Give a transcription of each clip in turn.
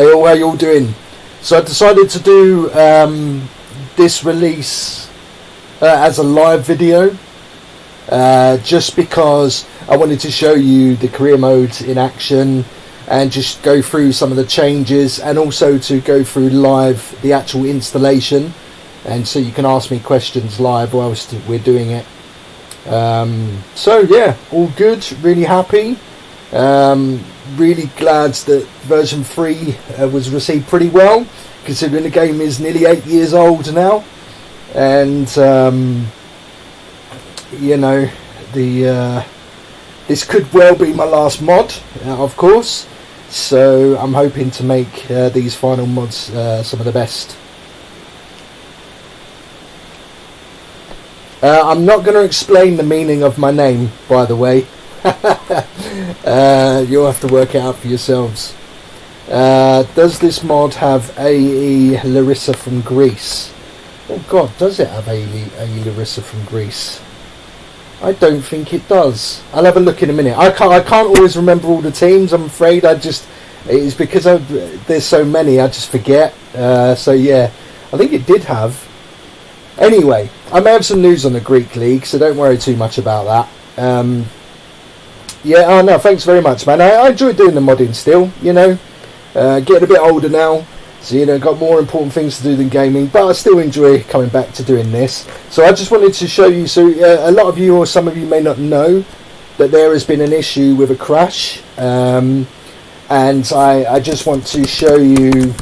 Hey all, how you all doing? So I decided to do this release as a live video, just because I wanted to show you the career mode in action and just go through some of the changes, and also to go through live the actual installation, and so you can ask me questions live whilst we're doing it. So yeah, all good, really happy. Really glad that version 3 was received pretty well, considering the game is nearly 8 years old now, and you know, this could well be my last mod, of course, so I'm hoping to make these final mods some of the best. I'm not going to explain the meaning of my name, by the way. You'll have to work it out for yourselves. Does this mod have AE Larissa from Greece? Oh god, does it have AE Larissa from Greece? I don't think it does. I'll have a look in a minute. I can't always remember all the teams, I'm afraid. It's because there's so many, I just forget. So yeah, I think it did have. Anyway, I may have some news on the Greek League, so don't worry too much about that. Yeah, oh no, thanks very much, man. I enjoy doing the modding still, you know. Getting a bit older now, so, you know, got more important things to do than gaming, but I still enjoy coming back to doing this. So I just wanted to show you, so a lot of you, or some of you may not know, that there has been an issue with a crash, and I just want to show you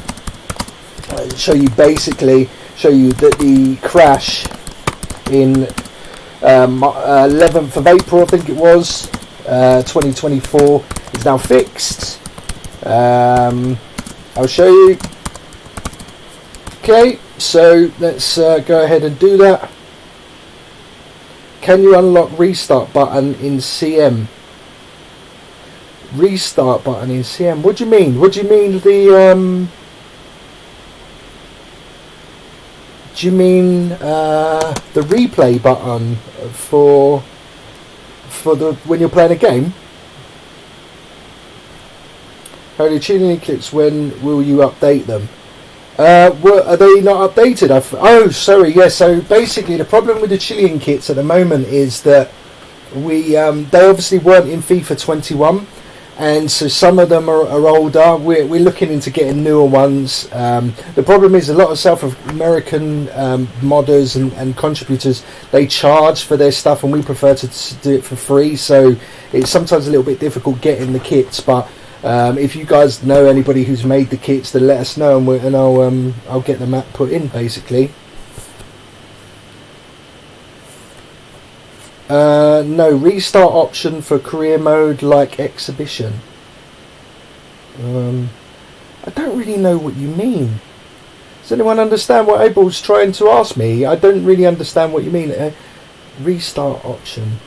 that the crash in 11th of April, I think it was, 2024, is now fixed. I'll show you. Okay, so let's go ahead and do that. Can you unlock restart button in CM? Restart button in CM. What do you mean? What do you mean the do you mean the replay button for the when you're playing a game? Are the tuning clips, when will you update them? Are they not updated? Oh, sorry, yeah. So basically, the problem with the Chilean kits at the moment is that they obviously weren't in FIFA 21, and so some of them are older. We're looking into getting newer ones. The problem is a lot of South American modders and contributors, they charge for their stuff, and we prefer to do it for free. So it's sometimes a little bit difficult getting the kits, but if you guys know anybody who's made the kits, then let us know, and I'll get them put in, basically. No restart option for career mode like exhibition. I don't really know what you mean. Does anyone understand what Abel's trying to ask me? I don't really understand what you mean. Restart option.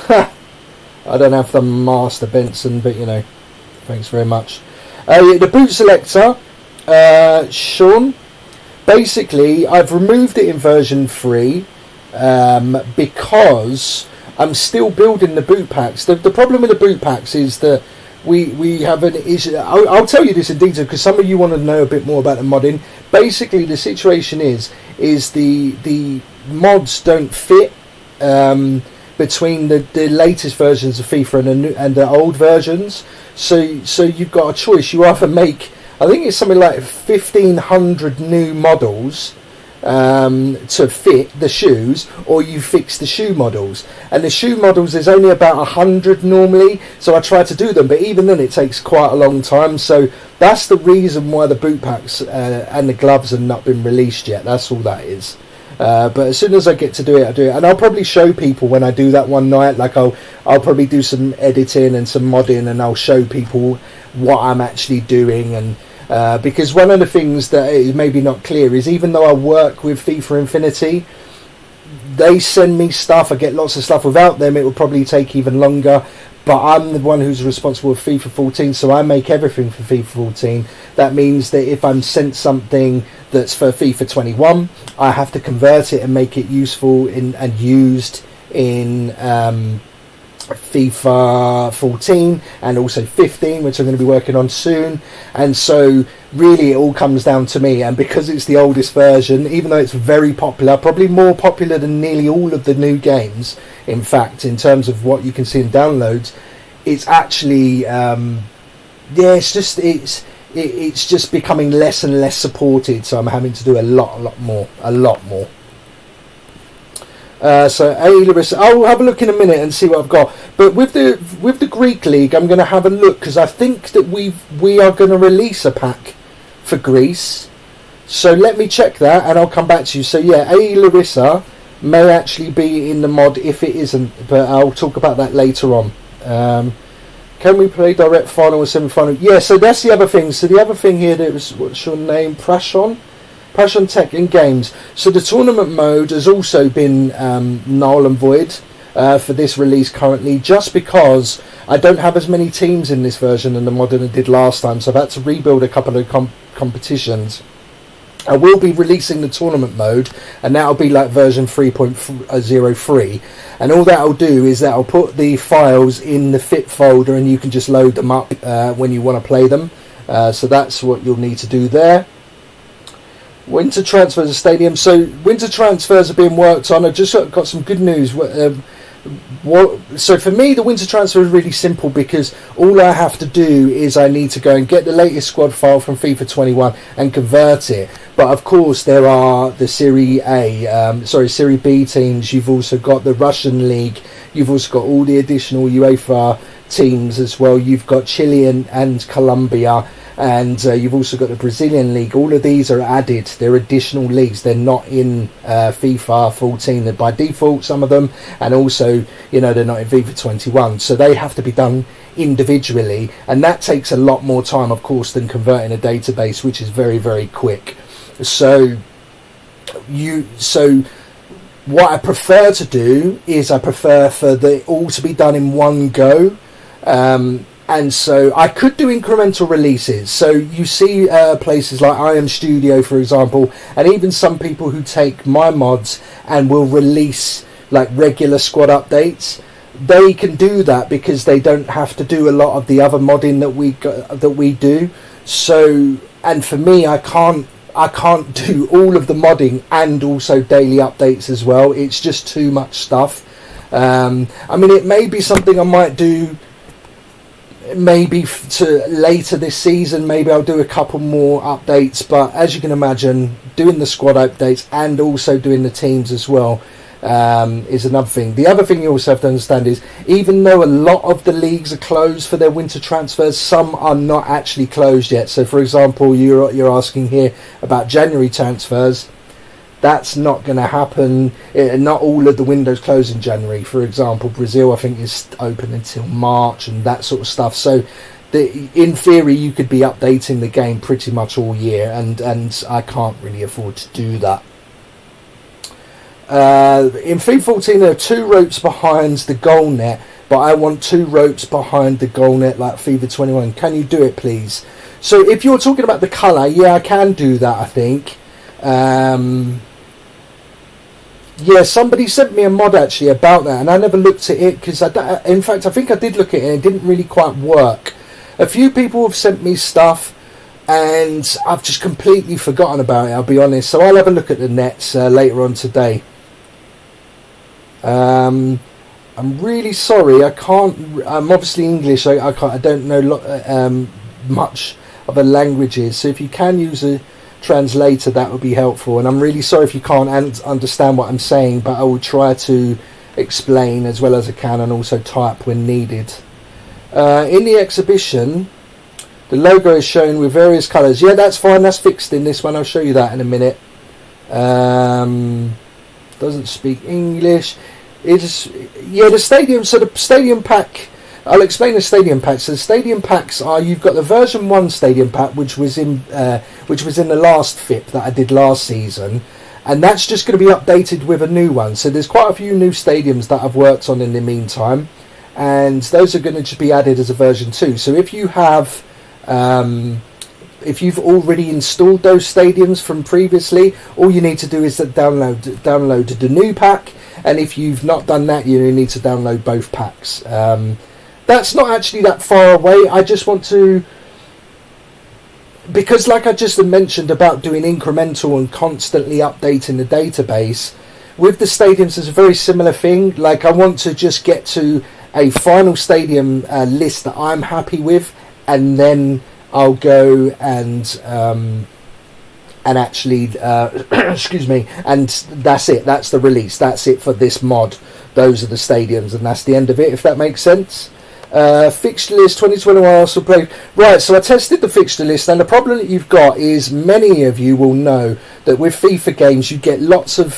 I don't have the master, Benson, but you know, thanks very much. The boot selector, Sean. Basically, I've removed it in version 3 because I'm still building the boot packs. The problem with the boot packs is that we have an issue. I'll tell you this in detail because some of you want to know a bit more about the modding. Basically, the situation is the mods don't fit between the latest versions of FIFA and the old versions. So you've got a choice. You either make, I think it's something like 1,500 new models to fit the shoes, or you fix the shoe models. And the shoe models, there's only about 100 normally, so I try to do them, but even then it takes quite a long time. So that's the reason why the boot packs and the gloves have not been released yet. That's all that is. But as soon as I get to do it, I'll do it, and I'll probably show people when I do that one night. Like I'll probably do some editing and some modding, and I'll show people what I'm actually doing. And because one of the things that is maybe not clear is, even though I work with FIFA Infinity, they send me stuff. I get lots of stuff. Without them, it would probably take even longer. But I'm the one who's responsible for FIFA 14, so I make everything for FIFA 14. That means that if I'm sent something that's for FIFA 21, I have to convert it and make it useful and used in FIFA 14 and also 15, which I'm going to be working on soon. And so really it all comes down to me, and because it's the oldest version, even though it's very popular, probably more popular than nearly all of the new games, in fact, in terms of what you can see in downloads, it's actually it's just becoming less and less supported, so I'm having to do a lot more. So Larissa, I'll have a look in a minute and see what I've got. But with the Greek League, I'm going to have a look, because I think that we are going to release a pack for Greece. So let me check that and I'll come back to you. So yeah, Larissa may actually be in the mod if it isn't, but I'll talk about that later on. Can we play direct final or semi-final? Yeah, so that's the other thing. So the other thing here, that was, what's your name? Prashon Tech in Games. So the tournament mode has also been null and void for this release currently, just because I don't have as many teams in this version in the mod than I did last time, so I've had to rebuild a couple of competitions. I will be releasing the tournament mode, and that'll be like version 3.03, and all that'll do is that'll put the files in the fit folder and you can just load them up when you want to play them. So that's what you'll need to do there. Winter transfers of stadium. So winter transfers are being worked on. I just got some good news. So for me, the winter transfer is really simple, because all I have to do is I need to go and get the latest squad file from FIFA 21 and convert it. But of course, there are the Serie B teams. You've also got the Russian league. You've also got all the additional UEFA teams as well. You've got Chile and Colombia. And you've also got the Brazilian league. All of these are added. They're additional leagues. They're not in FIFA 14. They're by default, some of them. And also, they're not in FIFA 21. So they have to be done individually. And that takes a lot more time, of course, than converting a database, which is very, very quick. So what I prefer to do is I prefer for the all to be done in one go. And so I could do incremental releases. So you see places like I Am Studio, for example, and even some people who take my mods and will release like regular squad updates. They can do that because they don't have to do a lot of the other modding that we do. So, and for me, I can't do all of the modding and also daily updates as well. It's just too much stuff. It may be something I might do. Maybe to later this season, maybe I'll do a couple more updates, but as you can imagine, doing the squad updates and also doing the teams as well is another thing. The other thing you also have to understand is, even though a lot of the leagues are closed for their winter transfers, some are not actually closed yet. So for example, you're asking here about January transfers. That's not going to happen. Not all of the windows close in January. For example, Brazil, I think, is open until March and that sort of stuff. So, in theory, you could be updating the game pretty much all year, and I can't really afford to do that. In FIFA 14, there are 2 ropes behind the goal net, but I want 2 ropes behind the goal net like FIFA 21. Can you do it, please? So, if you're talking about the colour, yeah, I can do that, I think. Yeah, somebody sent me a mod actually about that, and I never looked at it because in fact I think I did look at it and it didn't really quite work. A few people have sent me stuff and I've just completely forgotten about it, I'll be honest. So I'll have a look at the nets later on today. I'm really sorry, I can't. I'm obviously English. I don't know much of the languages. So if you can use a translator, that would be helpful, and I'm really sorry if you can't understand what I'm saying, but I will try to explain as well as I can and also type when needed. In the exhibition, the logo is shown with various colours. Yeah, that's fine, that's fixed in this one. I'll show you that in a minute. Doesn't speak English. It's the stadium. So the stadium pack, I'll explain the stadium packs. So the stadium packs are, you've got the version 1 stadium pack, which was in the last FIP that I did last season, and that's just going to be updated with a new one. So there's quite a few new stadiums that I've worked on in the meantime, and those are going to just be added as a version 2. So if you have if you've already installed those stadiums from previously, all you need to do is download the new pack, and if you've not done that, you need to download both packs. That's not actually that far away. I just want to, because like I just mentioned about doing incremental and constantly updating the database, with the stadiums it's a very similar thing. Like, I want to just get to a final stadium list that I'm happy with, and then I'll go and actually excuse me, and that's it. That's the release. That's it for this mod. Those are the stadiums, and that's the end of it, if that makes sense. Fixture list 2021 Arsenal play. Right, so I tested the fixture list, and the problem that you've got is many of you will know that with FIFA games you get lots of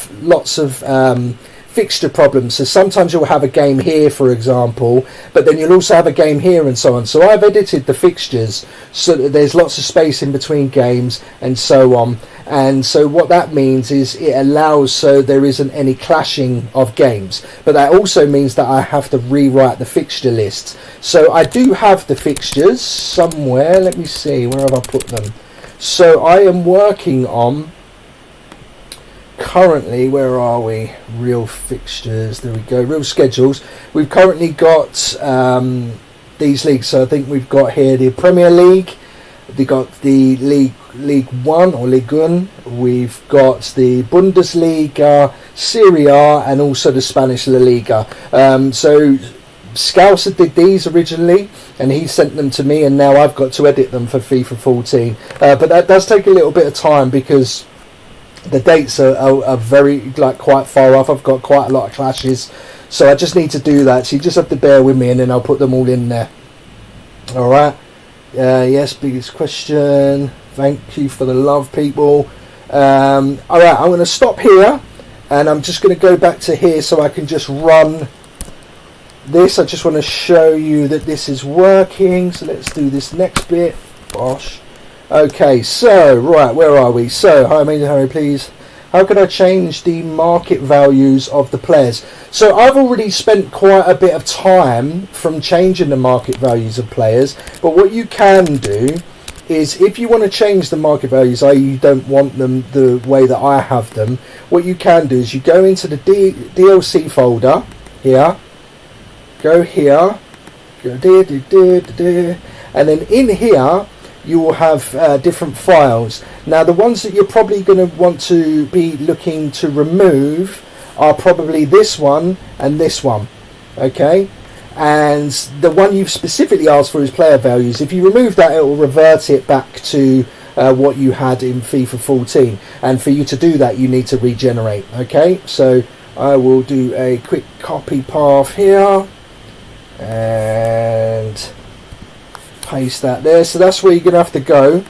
fixture problems. So sometimes you'll have a game here, for example, but then you'll also have a game here and so on. So I've edited the fixtures so that there's lots of space in between games and so on. And so what that means is it allows so there isn't any clashing of games. But that also means that I have to rewrite the fixture lists. So I do have the fixtures somewhere. Let me see, where have I put them? So I am working on, currently, where are we? Real fixtures, there we go, real schedules. We've currently got these leagues. So I think we've got here the Premier League, we got the League 1 or Ligue 1, we've got the Bundesliga, Serie A, and also the Spanish La Liga. So Scouser did these originally, and he sent them to me, and now I've got to edit them for FIFA 14. But that does take a little bit of time because the dates are very, like, quite far off. I've got quite a lot of clashes, so I just need to do that. So you just have to bear with me, and then I'll put them all in there. All right. Yes, biggest question. Thank you for the love, people. All right, I'm going to stop here, and I'm just going to go back to here so I can just run this. I just want to show you that this is working. So let's do this next bit. Bosh. Okay, so, right, where are we? So, hi, Amazing Harry, please. How can I change the market values of the players? So, I've already spent quite a bit of time from changing the market values of players. But what you can do is, if you want to change the market values, i.e. you don't want them the way that I have them, what you can do is you go into the DLC folder, here, go here, go there, and then in here, you will have different files. Now, the ones that you're probably going to want to be looking to remove are probably this one and this one, okay? And the one you've specifically asked for is player values. If you remove that, it will revert it back to what you had in FIFA 14. And for you to do that, you need to regenerate, okay? So I will do a quick copy path here and paste that there. So that's where you're going to have to go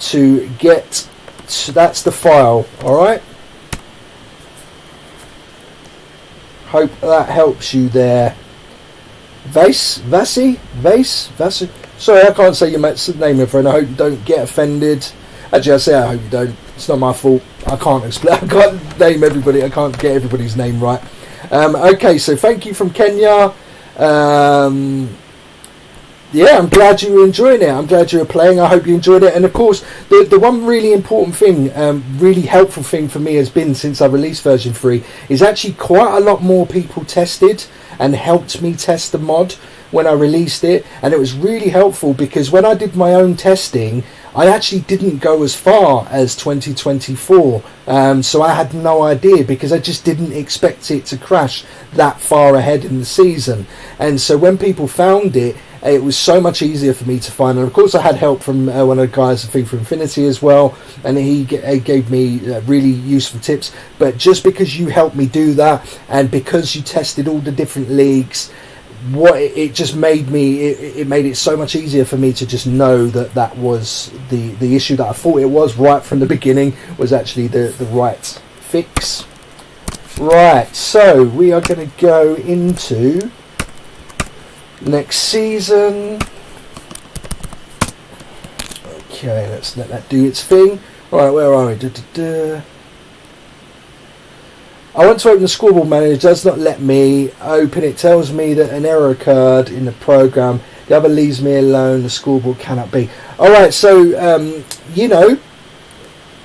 to get, so that's the file. Alright, hope that helps you there. Vasi. Sorry, I can't say your name, my friend. I hope you don't get offended. Actually, I say I hope you don't. It's not my fault. I can't explain. I can't name everybody. I can't get everybody's name right. Okay, so thank you from Kenya. Yeah, I'm glad you were enjoying it. I'm glad you were playing. I hope you enjoyed it. And of course, the one really important thing, really helpful thing for me has been, since I released version 3, is actually quite a lot more people tested and helped me test the mod when I released it. And it was really helpful because when I did my own testing, I actually didn't go as far as 2024. So I had no idea because I just didn't expect it to crash that far ahead in the season. And so when people found it, it was so much easier for me to find. And of course I had help from one of the guys at FIFA Infinity as well, and he gave me really useful tips. But just because you helped me do that, and because you tested all the different leagues, what it just made me, it made it so much easier for me to just know that that was the issue that I thought it was right from the beginning, was actually the right fix. Right, so we are going to go into next season. Okay, let's let that do its thing. Right, where are we? I want to open the Scoreboard Manager. It does not let me open. It tells me that an error occurred in the program. The other leaves me alone. The scoreboard cannot be. Alright, so, you know,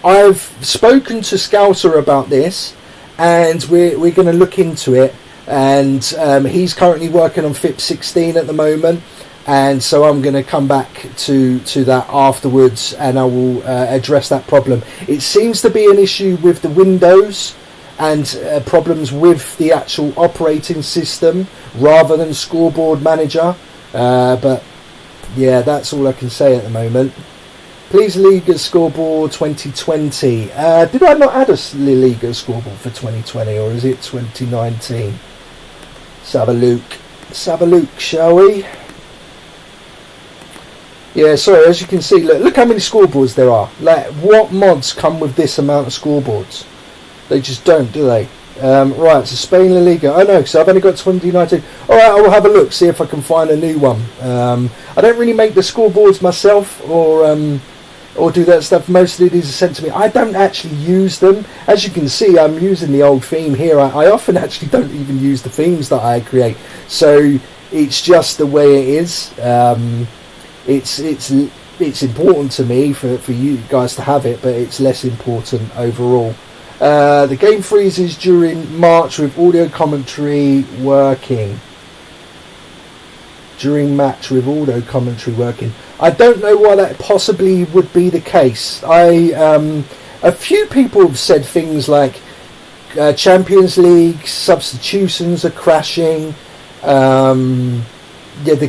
I've spoken to Scouser about this, and we're going to look into it. And he's currently working on FIP 16 at the moment, and so I'm going to come back to that afterwards, and I will address that problem. It seems to be an issue with the Windows and problems with the actual operating system rather than Scoreboard Manager, but yeah, that's all I can say at the moment. Please Liga Scoreboard 2020. Did I not add a Liga Scoreboard for 2020, or is it 2019? Let's have a look. Let's have a look, shall we? Yeah, sorry, as you can see, look how many scoreboards there are. Like, what mods come with this amount of scoreboards? They just don't, do they? Right, so Spain La Liga. Oh no, so I've only got 2019. Alright, I will have a look, see if I can find a new one. I don't really make the scoreboards myself, or do that stuff. Mostly these are sent to me. I don't actually use them. As you can see, I'm using the old theme here. I often actually don't even use the themes that I create. So it's just the way it is. It's important to me for you guys to have it, but it's less important overall. The game freezes during March with audio commentary working. During match with audio commentary working. I don't know why that possibly would be the case. A few people have said things like Champions League substitutions are crashing. The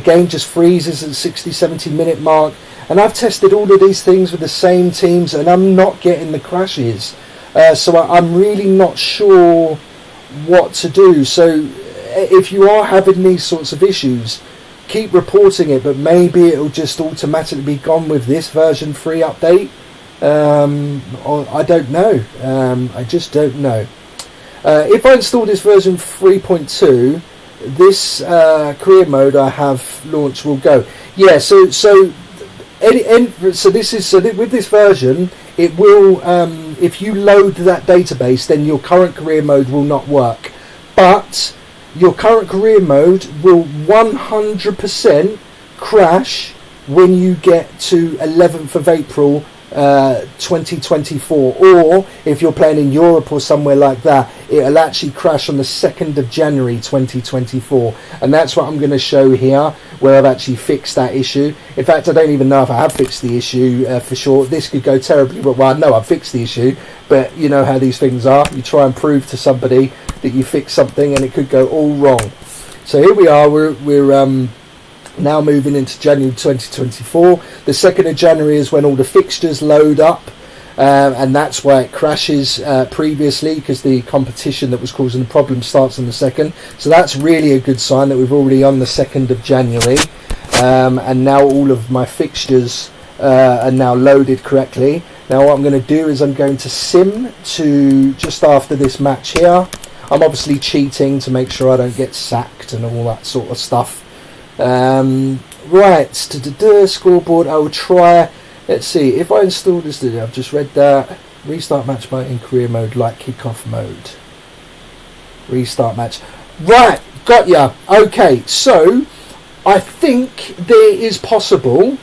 game just freezes at 60-70 minute mark, and I've tested all of these things with the same teams, and I'm not getting the crashes. So I'm really not sure what to do. So if you are having these sorts of issues, keep reporting it, but maybe it'll just automatically be gone with this version 3 update. Or I don't know. I just don't know. If I install this version 3.2, this career mode I have launched will go. Yeah. So with this version, it will. If you load that database, then your current career mode will not work, but your current career mode will 100% crash when you get to 11th of April 2024, or if you're playing in Europe or somewhere like that, it'll actually crash on the 2nd of January 2024, and that's what I'm going to show here, where I've actually fixed that issue. In fact, I don't even know if I have fixed the issue for sure. This could go terribly, but well, I know I've fixed the issue, but you know how these things are. You try and prove to somebody that you fixed something, and it could go all wrong. So here we are. We're now moving into January 2024. The 2nd of January is when all the fixtures load up, and that's why it crashes previously, because the competition that was causing the problem starts on the 2nd. So that's really a good sign that we've already on the 2nd of January, and now all of my fixtures are now loaded correctly. Now what I'm going to do is I'm going to sim to just after this match here. I'm obviously cheating to make sure I don't get sacked and all that sort of stuff. Right, scoreboard. I will try. Let's see if I install this. I've just read that. Restart match mode in career mode, like kickoff mode. Restart match. Right, got ya. Okay, so I think there is possible,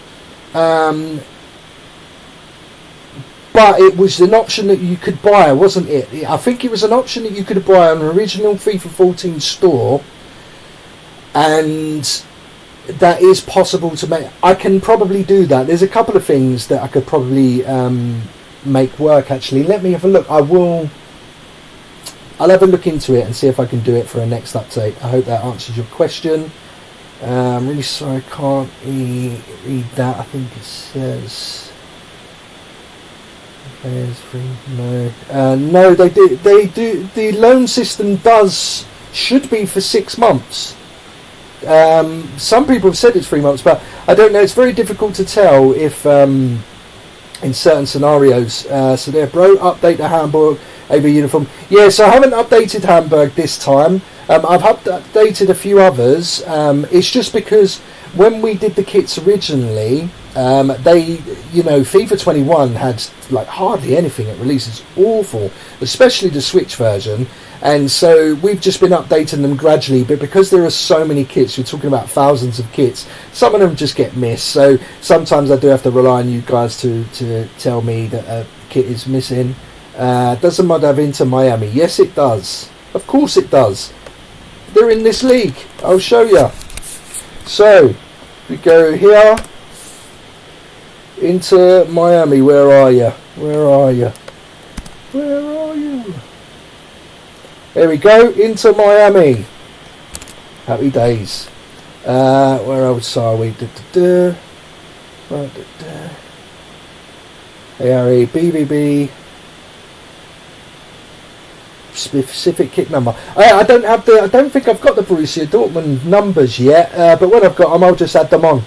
but it was an option that you could buy, wasn't it? I think it was an option that you could buy on an original FIFA 14 store, and that is possible to make. I can probably do that. There's a couple of things that I could probably make work, actually. Let me have a look. I'll have a look into it and see if I can do it for a next update. I hope that answers your question. I'm really sorry I can't read that. I think it says no, they do. The loan system should be for 6 months. Some people have said it's 3 months, but I don't know. It's very difficult to tell if in certain scenarios. So there, bro, update the Hamburg AV uniform. Yeah, so I haven't updated Hamburg this time. I've updated a few others. It's just because when we did the kits originally, FIFA 21 had like hardly anything at release. It's awful, especially the Switch version. And so we've just been updating them gradually, but because there are so many kits, we're talking about thousands of kits, some of them just get missed. So sometimes I do have to rely on you guys to tell me that a kit is missing. Does the mod have Inter Miami? Yes, it does. Of course it does. They're in this league. I'll show you. So, we go here. Inter Miami. Where are you? Where are you? Where are you? There we go. Inter Miami. Happy days. Where else are we? ARE, BBB. Specific kick number. I don't have the. I don't think I've got the Borussia Dortmund numbers yet. But when I've got them, I'll just add them on.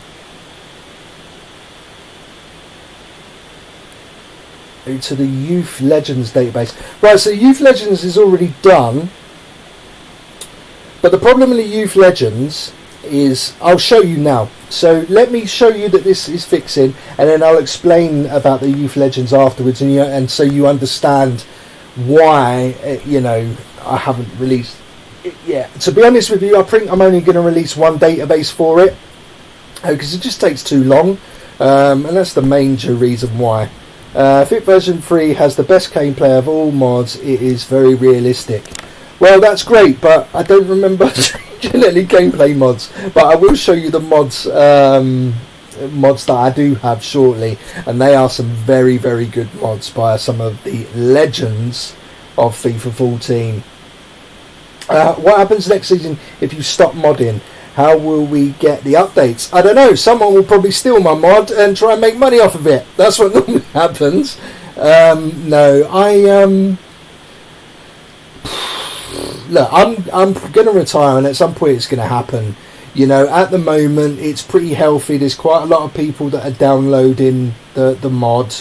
To the Youth Legends database. Right, so Youth Legends is already done. But the problem with the Youth Legends is, I'll show you now. So let me show you that this is fixing, and then I'll explain about the Youth Legends afterwards, and so you understand why, I haven't released it yet. To be honest with you, I think I'm only going to release one database for it, because it just takes too long, and that's the major reason why. Fit version 3 has the best gameplay of all mods. It is very realistic. Well, that's great, but I don't remember changing any gameplay mods. But I will show you the mods that I do have shortly, and they are some very, very good mods by some of the legends of FIFA 14. What happens next season if you stop modding? How will we get the updates? I don't know. Someone will probably steal my mod and try and make money off of it. That's what normally happens. Look, I'm going to retire, and at some point it's going to happen. At the moment it's pretty healthy. There's quite a lot of people that are downloading the mod.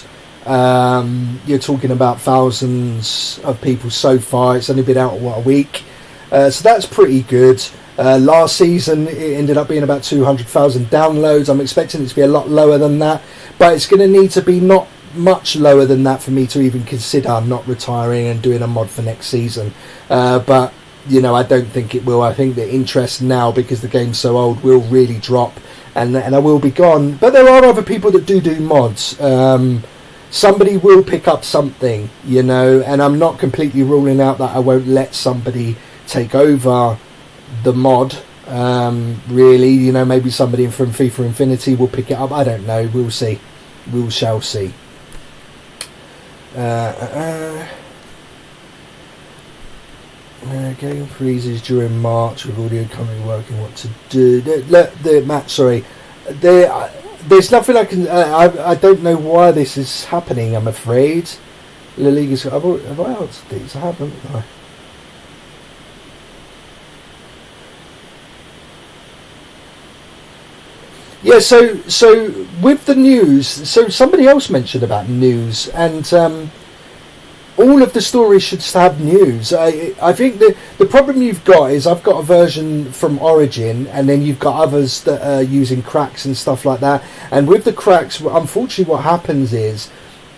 You're talking about thousands of people so far. It's only been out a week, so that's pretty good. Last season it ended up being about 200,000 downloads. I'm expecting it to be a lot lower than that, but it's going to need to be not much lower than that for me to even consider not retiring and doing a mod for next season. But I don't think it will. I think the interest now, because the game's so old, will really drop, and I will be gone. But there are other people that do mods. Somebody will pick up something, and I'm not completely ruling out that I won't let somebody take over the mod. Really, maybe somebody from FIFA Infinity will pick it up. I don't know. We'll see. We shall see. Game freezes during March with audio currently working. What to do? There's nothing I can. I don't know why this is happening. I'm afraid. La Liga's. Have I answered these? I haven't. No. Yeah, so with the news, so somebody else mentioned about news, and all of the stories should have news. I think the problem you've got is I've got a version from Origin, and then you've got others that are using cracks and stuff like that. And with the cracks, unfortunately, what happens is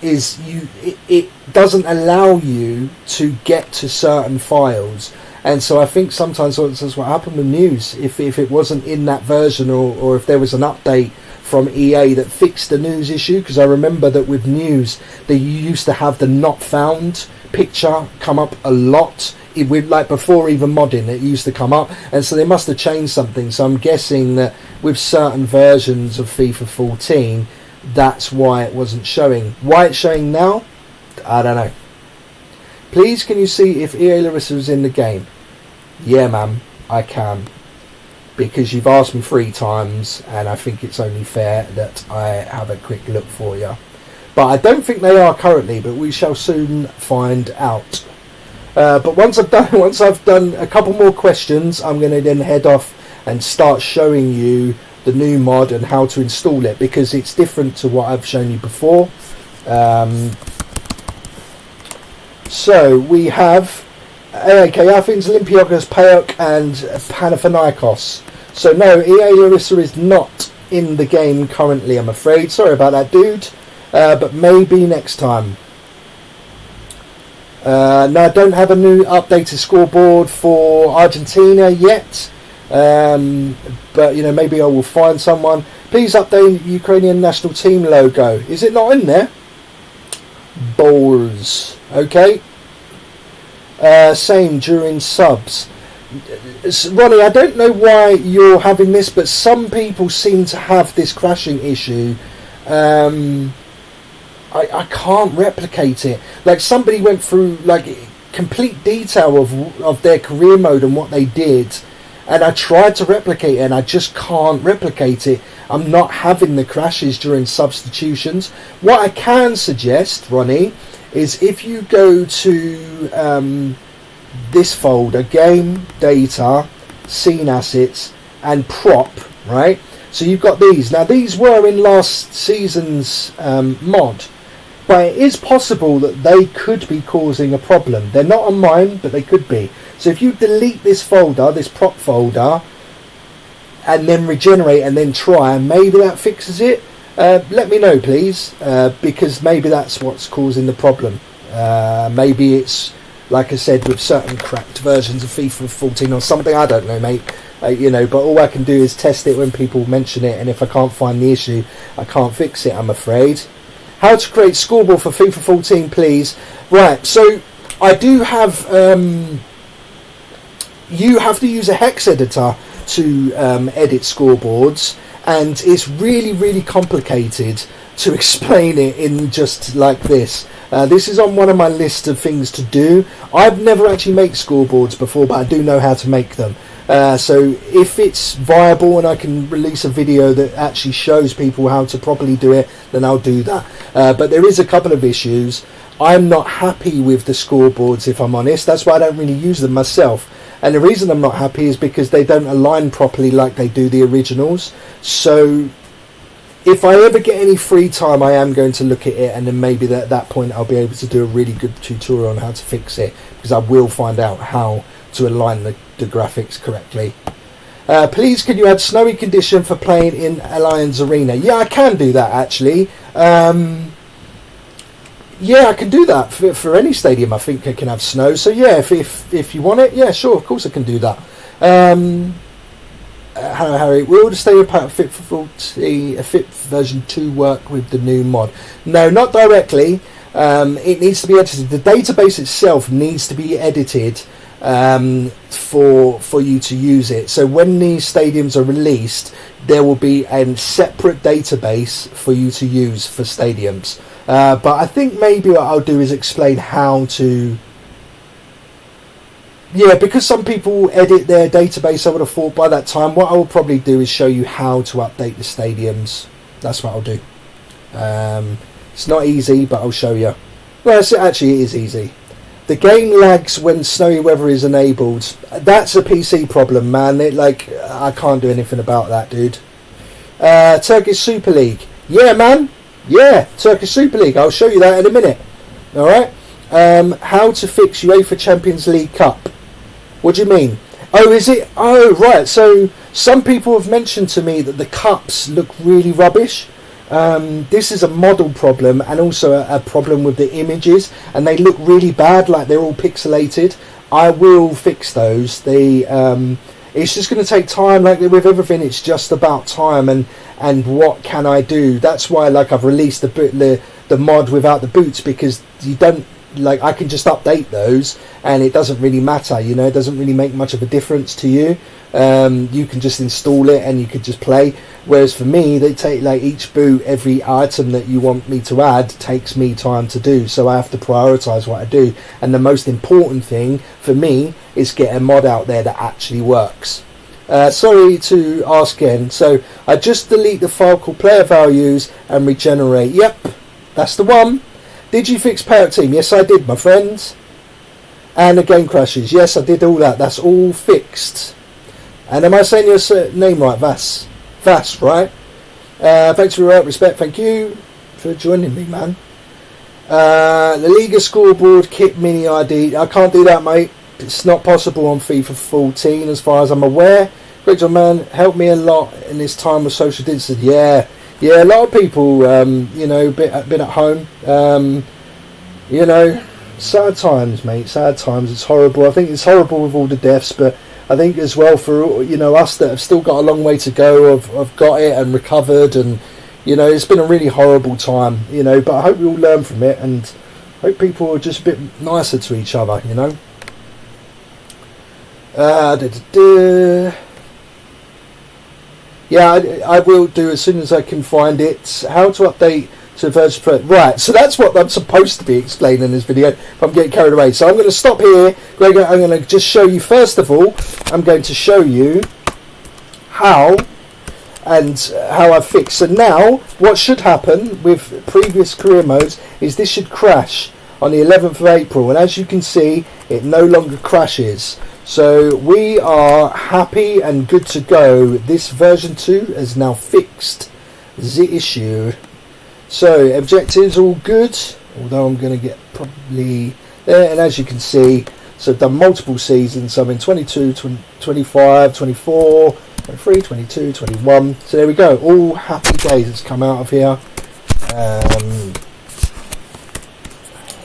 it doesn't allow you to get to certain files. And so I think sometimes that's what happened with news. If it wasn't in that version, or if there was an update from EA that fixed the news issue, because I remember that with news they used to have the not found picture come up a lot. Like before even modding, it used to come up, and so they must have changed something. So I'm guessing that with certain versions of FIFA 14, that's why it wasn't showing. Why it's showing now, I don't know. Please, can you see if EA Larissa is in the game? Yeah, ma'am, I can. Because you've asked me 3 times, and I think it's only fair that I have a quick look for you. But I don't think they are currently, but we shall soon find out. But once I've done a couple more questions, I'm going to then head off and start showing you the new mod and how to install it, because it's different to what I've shown you before. So we have AAK Athens, Olympiacos, PAOK and Panathinaikos. So no, EA Larissa is not in the game currently, I'm afraid. Sorry about that, dude. But maybe next time. No, I don't have a new updated scoreboard for Argentina yet. But maybe I will find someone. Please update Ukrainian national team logo. Is it not in there? bowls. Okay. Same during subs. Ronnie, I don't know why you're having this, but some people seem to have this crashing issue. I can't replicate it. Like, somebody went through like complete detail of their career mode and what they did, and I tried to replicate it and I just can't replicate it. I'm not having the crashes during substitutions. What I can suggest, Ronnie, is if you go to this folder, game, data, scene assets, and prop, right? So you've got these. Now, these were in last season's mod, but it is possible that they could be causing a problem. They're not on mine, but they could be. So if you delete this folder, this prop folder, and then regenerate and then try, and maybe that fixes it, let me know, please, because maybe that's what's causing the problem. Maybe it's, like I said, with certain cracked versions of FIFA 14 or something. I don't know, mate. But all I can do is test it when people mention it, and if I can't find the issue, I can't fix it, I'm afraid. How to create scoreboard for FIFA 14, please. Right, so I do have... you have to use a hex editor to edit scoreboards, and it's really, really complicated to explain it in just like this. This is on one of my list of things to do. I've never actually made scoreboards before, but I do know how to make them. So if it's viable and I can release a video that actually shows people how to properly do it, then I'll do that. But there is a couple of issues. I'm not happy with the scoreboards, if I'm honest. That's why I don't really use them myself. And the reason I'm not happy is because they don't align properly like they do the originals. So if I ever get any free time, I am going to look at it, and then maybe at that point I'll be able to do a really good tutorial on how to fix it, because I will find out how to align the graphics correctly. Please, can you add snowy condition for playing in Allianz Arena? Yeah, I can do that, actually. Yeah, I can do that for any stadium. I think I can have snow. So yeah, if you want it, yeah, sure, of course I can do that. Hello, Harry. Will the stadium pack fit for 14, fit version 2 work with the new mod? No, not directly. It needs to be edited. The database itself needs to be edited for you to use it. So when these stadiums are released, there will be a separate database for you to use for stadiums. But I think maybe what I'll do is explain how to... Yeah, because some people edit their database, I would have thought by that time, what I will probably do is show you how to update the stadiums. That's what I'll do. It's not easy, but I'll show you. Well, actually, it is easy. The game lags when snowy weather is enabled. That's a PC problem, man. I can't do anything about that, dude. Turkish Super League. Yeah, man. Yeah, Turkish Super League. I'll show you that in a minute. Alright? How to fix UEFA Champions League Cup. What do you mean? Oh, is it? Oh, right. So some people have mentioned to me that the cups look really rubbish. This is a model problem, and also a problem with the images, and they look really bad, like they're all pixelated. I will fix those. It's just going to take time. Like with everything, it's just about time and what can I do. That's why I've released the mod without the boots, because you don't I can just update those and it doesn't really matter, it doesn't really make much of a difference to you. You can just install it and you could just play, whereas for me they take each boot, every item that you want me to add takes me time to do, so I have to prioritize what I do, and the most important thing for me is get a mod out there that actually works. Sorry to ask again, so I just delete the file called player values and regenerate. Yep, that's the one. Did you fix PAOK team? Yes, I did, my friends. And the game crashes. Yes, I did all that. That's all fixed. And am I saying your name right? Vas, right? Thanks for your respect. Thank you for joining me, man. The Liga scoreboard kit mini ID. I can't do that, mate. It's not possible on FIFA 14 as far as I'm aware. Great job, man. Helped me a lot in this time of social distancing. Yeah, a lot of people, been at home. Sad times, mate. Sad times. It's horrible. I think it's horrible with all the deaths, but I think as well for us that have still got a long way to go, have got it and recovered, and it's been a really horrible time. But I hope we all learn from it, and Hope people are just a bit nicer to each other, you know. Yeah, I will do as soon as I can find it. How to update to version pro. Right, so that's what I'm supposed to be explaining in this video. If I'm getting carried away, so I'm going to stop here. I'm going to just show you. First of all, I'm going to show you how I fix. So now, what should happen with previous career modes is this should crash on the 11th of April, and as you can see, it no longer crashes. So we are happy and good to go. This version 2 is now fixed the issue. So objectives all good, although I'm going to get probably there, and as you can see, so I've done multiple seasons. So I'm in 22, 25, 24, 23, 22, 21. So there we go, all happy days has come out of here.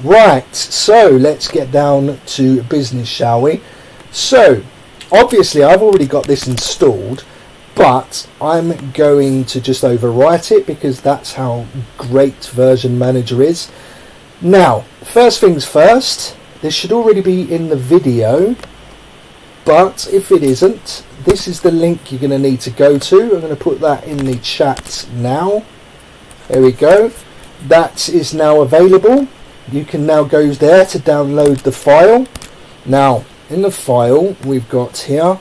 Right, so let's get down to business, shall we? So obviously I've already got this installed, but I'm going to just overwrite it because that's how great Version Manager is. Now, first things first, this should already be in the video, but if it isn't, this is the link you're going to need to go to. I'm going to put that in the chat now. There we go. That is now available. You can now go there to download the file. Now, in the file, we've got here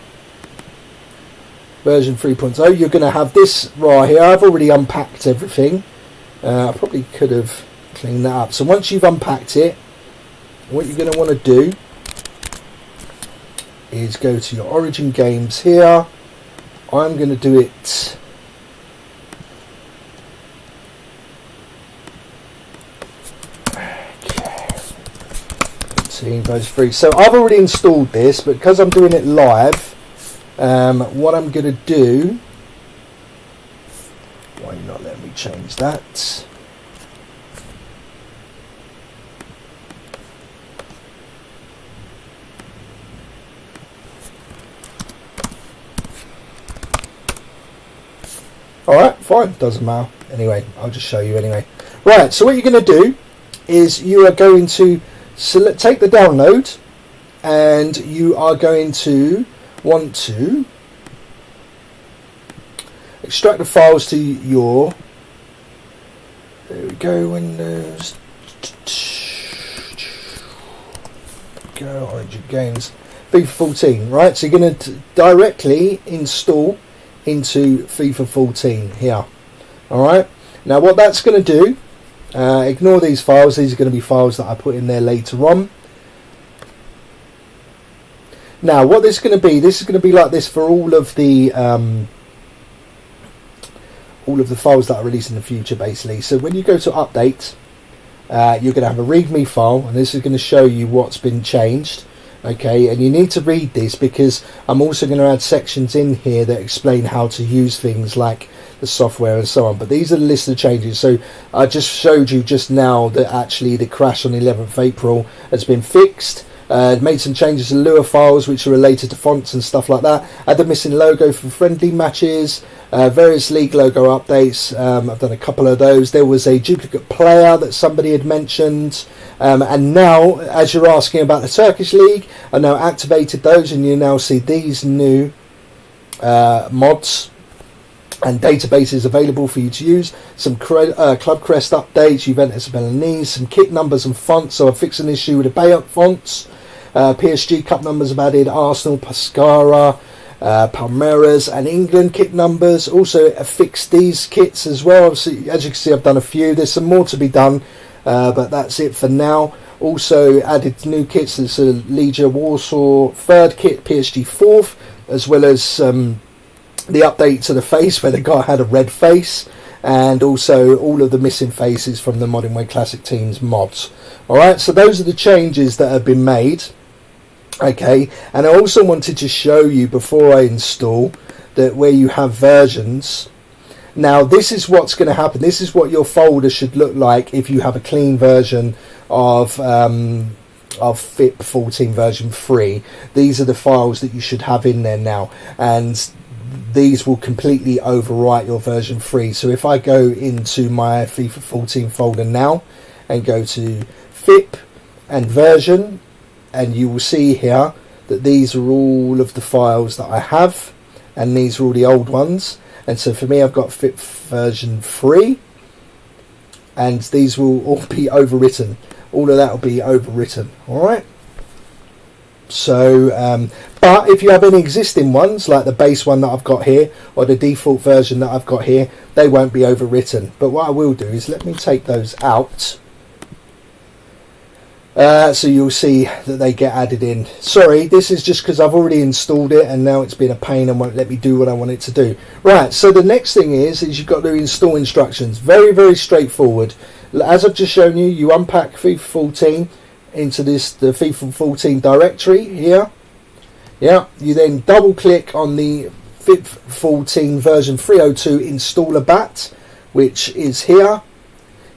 version 3.0. You're going to have this right here. I've already unpacked everything. I probably could have cleaned that up. So once you've unpacked it, what you're going to want to do is go to your Origin games here. I'm going to do it those three. So I've already installed this, but because I'm doing it live, what I'm going to do, why not let me change that? Alright, fine, doesn't matter. Anyway, I'll just show you anyway. Right, so what you're going to do is you are going to take the download, and you are going to want to extract the files to your, there we go, Windows, go, Origin Games, FIFA 14, right, so you're going to directly install into FIFA 14 here. Alright, now what that's going to do, ignore these files, these are going to be files that I put in there later on. Now what this is going to be, this is going to be like this for all of the files that I release in the future basically. So when you go to update, you're going to have a readme file, and this is going to show you what's been changed. Okay, and you need to read this because I'm also going to add sections in here that explain how to use things like the software and so on. But these are the list of changes. So I just showed you just now that actually the crash on the 11th of April has been fixed. Made some changes to Lua files which are related to fonts and stuff like that. Add the missing logo for friendly matches, various league logo updates. I've done a couple of those. There was a duplicate player that somebody had mentioned, and now, as you're asking about the Turkish league, I now activated those, and you now see these new mods and databases available for you to use. Some club crest updates, Juventus Belenenses, some kit numbers and fonts. So I fixed an issue with the PAOK fonts. PSG Cup numbers have added Arsenal, Pescara, Palmeiras and England kit numbers. Also fixed these kits as well. Obviously, as you can see, I've done a few. There's some more to be done, but that's it for now. Also added new kits. There's a Liga Warsaw 3rd kit, PSG 4th, as well as the update to the face where the guy had a red face, and also all of the missing faces from the Modern Way Classic Teams mods. Alright, so those are the changes that have been made. Okay, and I also wanted to show you before I install that where you have versions. Now this is what's going to happen. This is what your folder should look like if you have a clean version of FIP 14 version 3. These are the files that you should have in there now, and these will completely overwrite your version 3. So if I go into my FIFA 14 folder now and go to FIP and version, and you will see here that these are all of the files that I have, and these are all the old ones. And so for me, I've got FIP version 3, and these will all be overwritten. All of that will be overwritten. All right. So, but if you have any existing ones, like the base one that I've got here, or the default version that I've got here, they won't be overwritten. But what I will do is let me take those out. So you'll see that they get added in. Sorry, this is just because I've already installed it and now it's been a pain and won't let me do what I want it to do. Right, so the next thing is you've got to install instructions. Very, very straightforward. As I've just shown you, you unpack FIFA 14 into the FIFA 14 directory here. Yeah, you then double click on the FIFA 14 version 3.02 installer bat, which is here.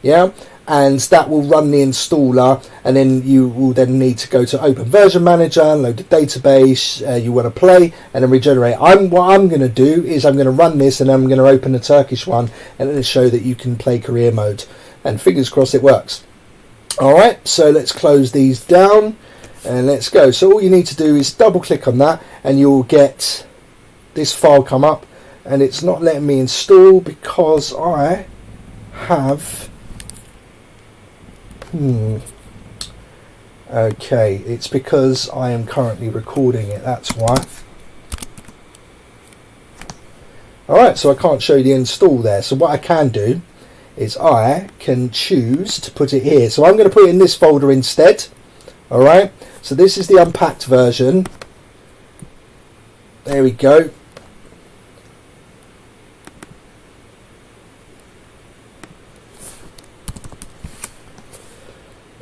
Yeah. And that will run the installer, and then you will then need to go to Open Version Manager, load the database you want to play, and then regenerate. What I'm going to do is I'm going to run this, and I'm going to open the Turkish one, and then show that you can play career mode. And fingers crossed it works. All right, so let's close these down, and let's go. So all you need to do is double click on that, and you'll get this file come up, and it's not letting me install because I have... Okay, it's because I am currently recording it, that's why. Alright, so I can't show you the install there. So what I can do is I can choose to put it here. So I'm going to put it in this folder instead. Alright, so this is the unpacked version. There we go.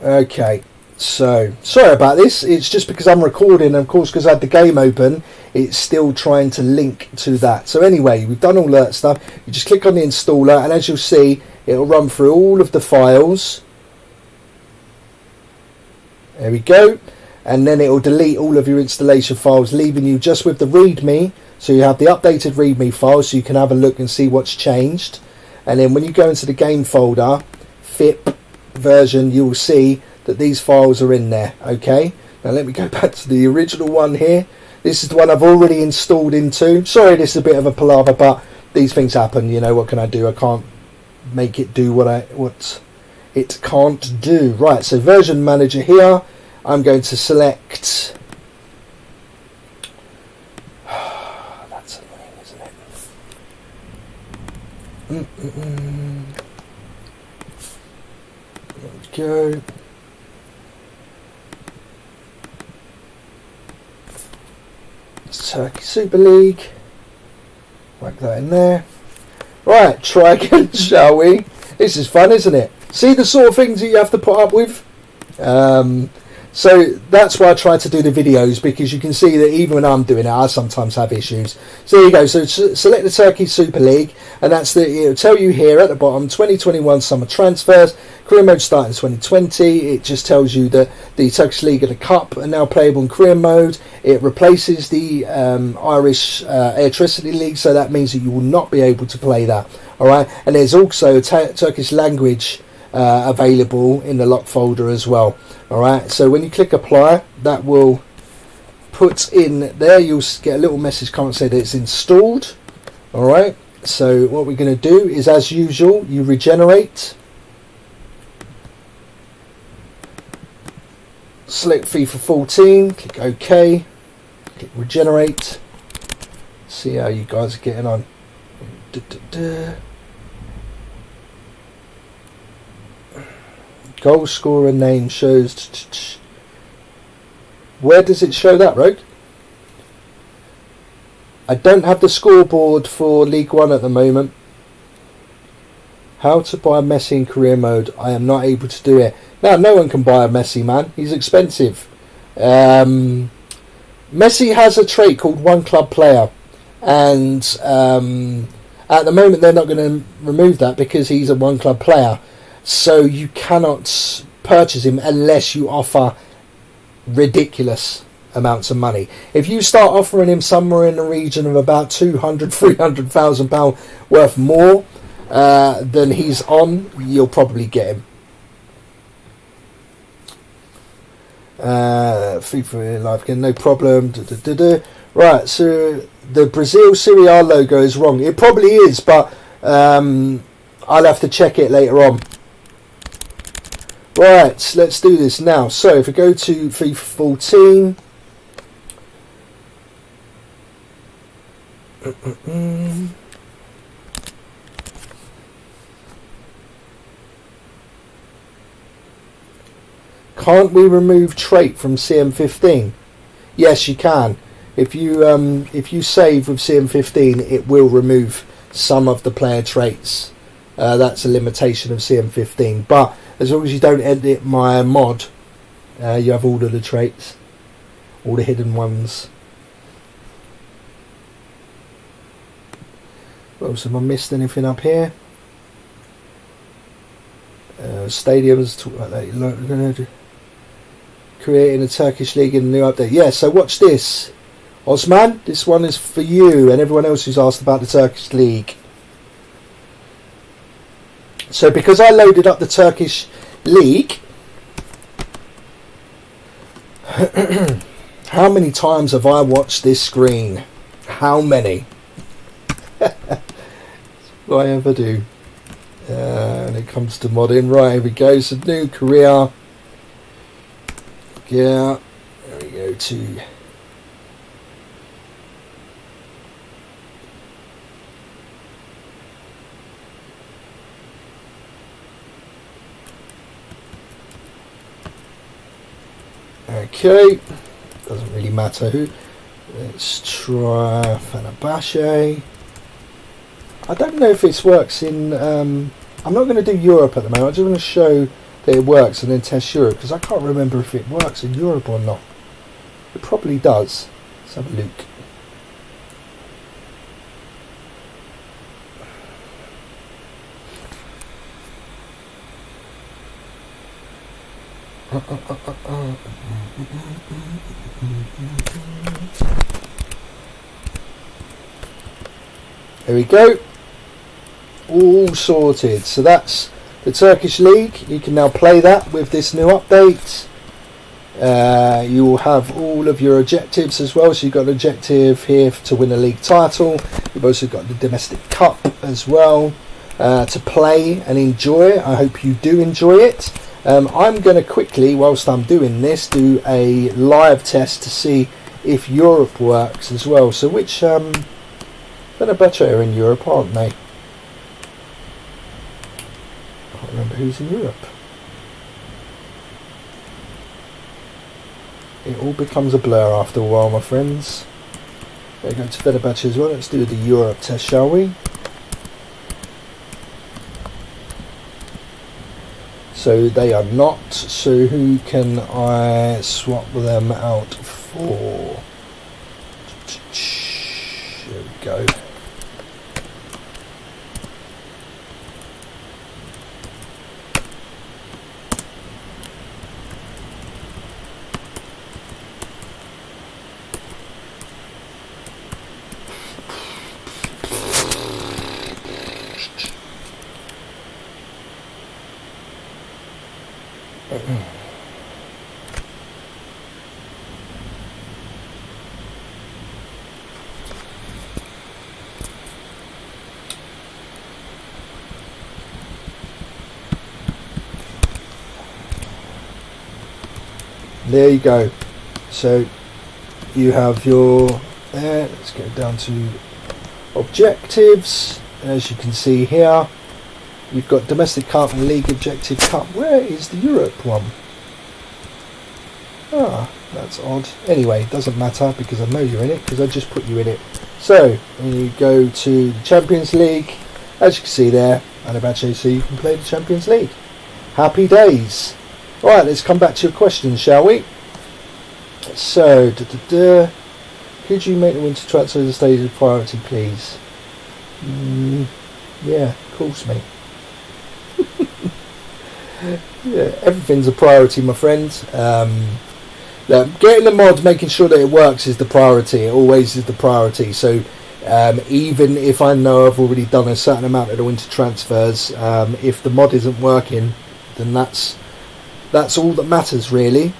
Okay, so sorry about this. It's just because I'm recording, and of course because I had the game open, it's still trying to link to that. So anyway, we've done all that stuff. You just click on the installer, and as you'll see, it'll run through all of the files. There we go. And then it'll delete all of your installation files, leaving you just with the readme. So you have the updated readme file, so you can have a look and see what's changed. And then when you go into the game folder, FIP version, you'll see that these files are in there. Okay, now let me go back to the original one here. This is the one I've already installed into. Sorry, this is a bit of a palaver, but these things happen. You know, what can I do? I can't make it do what it can't do. Right, so version manager here, I'm going to select that's annoying, isn't it? Go. Turkey Super League. Whack that in there. Right, try again, shall we? This is fun, isn't it? See the sort of things that you have to put up with? So that's why I try to do the videos, because you can see that even when I'm doing it, I sometimes have issues. So there you go. So select the Turkey Super League, and it'll tell you here at the bottom, 2021 summer transfers, career mode starting 2020. It just tells you that the Turkish League and the Cup are now playable in career mode. It replaces the Irish Electricity League, so that means that you will not be able to play that. All right, and there's also Turkish language available in the lock folder as well. Alright, so when you click apply, that will put in there, you'll get a little message come and say that it's installed. Alright, so what we're going to do is, as usual, you regenerate, select FIFA 14, click OK, click regenerate, see how you guys are getting on. Goal scorer name shows. Where does it show that, Rogue? I don't have the scoreboard for League One at the moment. How to buy Messi in career mode? I am not able to do it. Now, no one can buy a Messi, man. He's expensive. Messi has a trait called one club player, and at the moment they're not going to remove that because he's a one club player. So you cannot purchase him unless you offer ridiculous amounts of money. If you start offering him somewhere in the region of about £200,000-300,000 worth more than he's on, you'll probably get him. FIFA live again, no problem. Right, so the Brazil Serie A logo is wrong. It probably is, but I'll have to check it later on. Right, let's do this now. So if we go to FIFA 14. Can't we remove trait from CM15? Yes, you can. If you save with CM15, it will remove some of the player traits. That's a limitation of CM15. But as long as you don't edit my mod, you have all of the traits, all the hidden ones. What else have I missed? Anything up here? Stadiums. Talk about that. Creating a Turkish league in the new update. Yeah, so watch this. Osman, this one is for you and everyone else who's asked about the Turkish league. So because I loaded up the Turkish league, how many times have I watched this screen? How many? What I ever do. When it comes to modding. Right, here we go. So new career. Yeah, there we go to okay, doesn't really matter who. Let's try Fenerbahce. I don't know if this works in I'm not going to do Europe at the moment. I'm just going to show that it works and then test Europe, because I can't remember if it works in Europe or not. It probably does. Let's have a look. There we go. All sorted. So that's the Turkish League. You can now play that with this new update. You will have all of your objectives as well. So you've got an objective here to win a league title. You've also got the domestic cup as well to play and enjoy. I hope you do enjoy it. I'm going to quickly, whilst I'm doing this, do a live test to see if Europe works as well. So which Fenerbahce are in Europe, aren't they? I can't remember who's in Europe. It all becomes a blur after a while, my friends. We're going to Fenerbahce as well. Let's do the Europe test, shall we? So they are not. So who can I swap them out for? There we go. There you go. So you have your there. Let's go down to objectives. As you can see here, you've got domestic cup and league objective cup. Where is the Europe one? Ah, that's odd. Anyway, it doesn't matter because I know you're in it because I just put you in it. So when you go to the Champions League, as you can see there, Fenerbahce, so you can play the Champions League. Happy days. Right, let's come back to your questions, shall we? So, could you make the winter transfer as a stage of priority, please? Yeah, of course, mate. Yeah, everything's a priority, my friends. Getting the mod, making sure that it works is the priority. It always is the priority. So, even if I know I've already done a certain amount of the winter transfers, if the mod isn't working, then that's That's all that matters, really.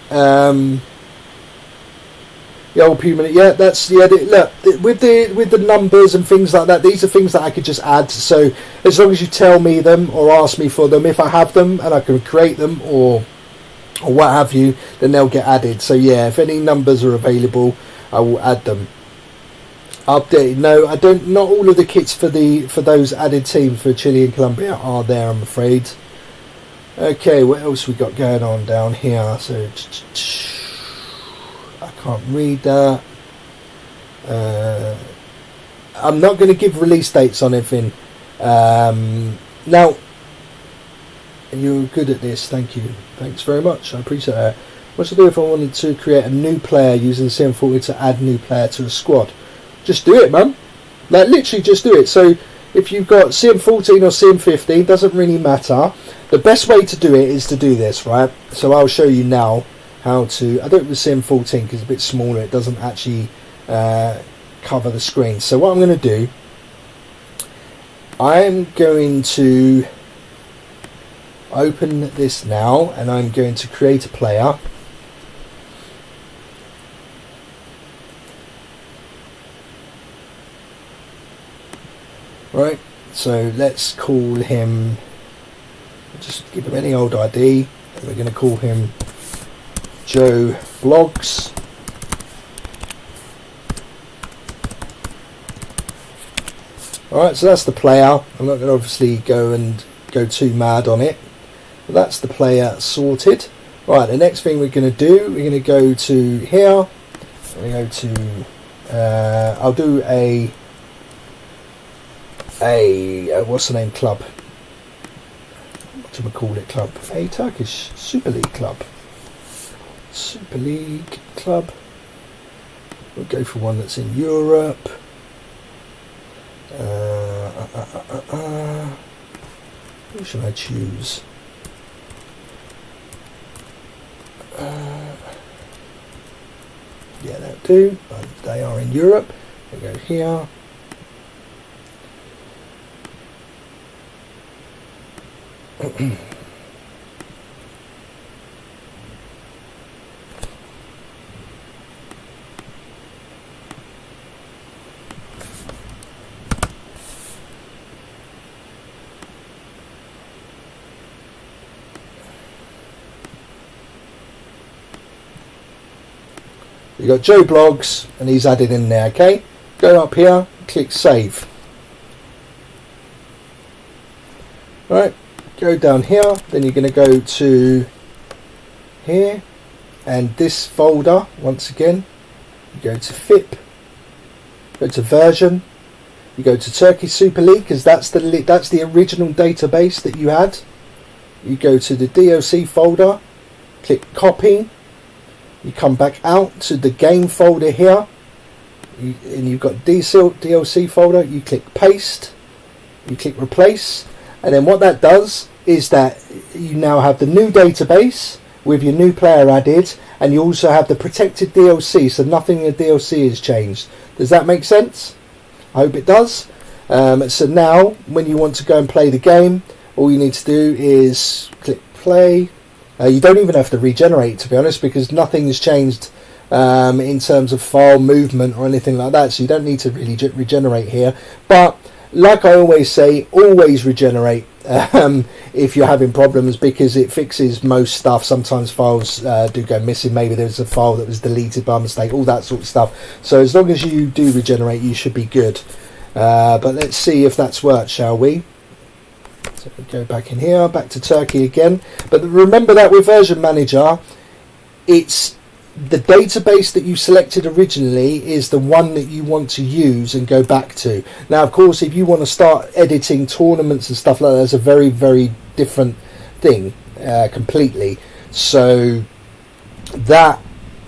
The old Puma, yeah, that's look with the numbers and things like that. These are things that I could just add. So as long as you tell me them or ask me for them, if I have them and I can create them or what have you, then they'll get added. So yeah, if any numbers are available, I will add them. Update. No, I don't. Not all of the kits for those added teams for Chile and Colombia are there, I'm afraid. Okay, what else we got going on down here? So I can't read that. I'm not going to give release dates on anything. Now, you're good at this. Thank you. Thanks very much. I appreciate that. What should I do if I wanted to create a new player using CM40 to add new player to a squad? Just do it, man. Like, literally just do it. So if you've got CM14 or CM15, doesn't really matter. The best way to do it is to do this, right? So I'll show you now how to... I do it with CM14 because it's a bit smaller. It doesn't actually cover the screen. So what I'm going to do, I'm going to open this now, and I'm going to create a player. Right, so let's call him, just give him any old ID, and we're going to call him Joe Blogs. Alright, so that's the player. I'm not going to obviously go too mad on it, but that's the player sorted. Right, the next thing we're going to do, we're going to go to here, we're going to go to, I'll do a what's the name, club, what do we call it, club, a Turkish Super League club, we'll go for one that's in Europe. Who should I choose? Yeah, that'll do. They are in Europe. We go here. You got Joe Blogs, and he's added in there. Okay, go up here, click save. All right. Go down here, then you're going to go to here, and this folder, once again, you go to FIP, go to version, you go to Turkey Super League, because that's the original database that you had. You go to the DLC folder, click copy, you come back out to the game folder here, and you've got DLC folder, you click paste, you click replace, and then what that does is that you now have the new database with your new player added, and you also have the protected DLC, so nothing in the DLC has changed. Does that make sense? I hope it does. So now when you want to go and play the game, all you need to do is click play. You don't even have to regenerate, to be honest, because nothing has changed in terms of file movement or anything like that, so you don't need to really regenerate here. But like I always say, always regenerate if you're having problems, because it fixes most stuff. Sometimes files do go missing. Maybe there's a file that was deleted by mistake, all that sort of stuff. So as long as you do regenerate, you should be good. But let's see if that's worked, shall we? So we go back in here, back to Turkey again. But remember that with Version Manager, it's the database that you selected originally is the one that you want to use and go back to. Now, of course, if you want to start editing tournaments and stuff like that, that's a very, very different thing completely. So that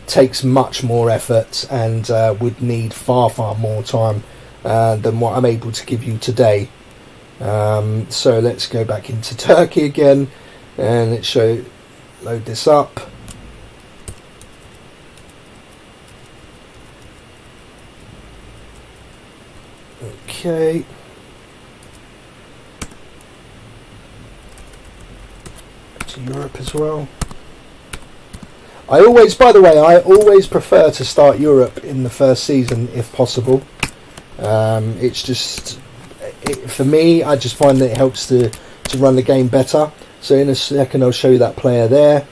takes much more effort and would need far, far more time than what I'm able to give you today. So let's go back into Turkey again, and let's load this up. Okay. To Europe as well. By the way, I always prefer to start Europe in the first season if possible. It's just, for me, I just find that it helps to run the game better. So in a second I'll show you that player there.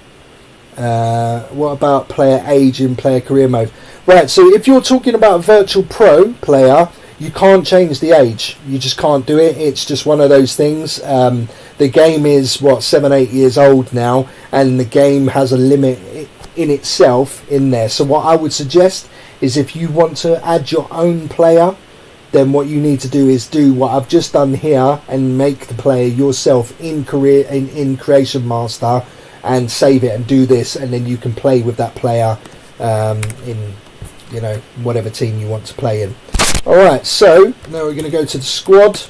What about player age in player career mode? Right, so if you're talking about a virtual pro player, you can't change the age. You just can't do it. It's just one of those things. The game is, 7-8 years old now, and the game has a limit in itself in there. So what I would suggest is, if you want to add your own player, then what you need to do is do what I've just done here and make the player yourself in Creation Master and save it and do this, and then you can play with that player in whatever team you want to play in. Alright, so now we're going to go to the squad,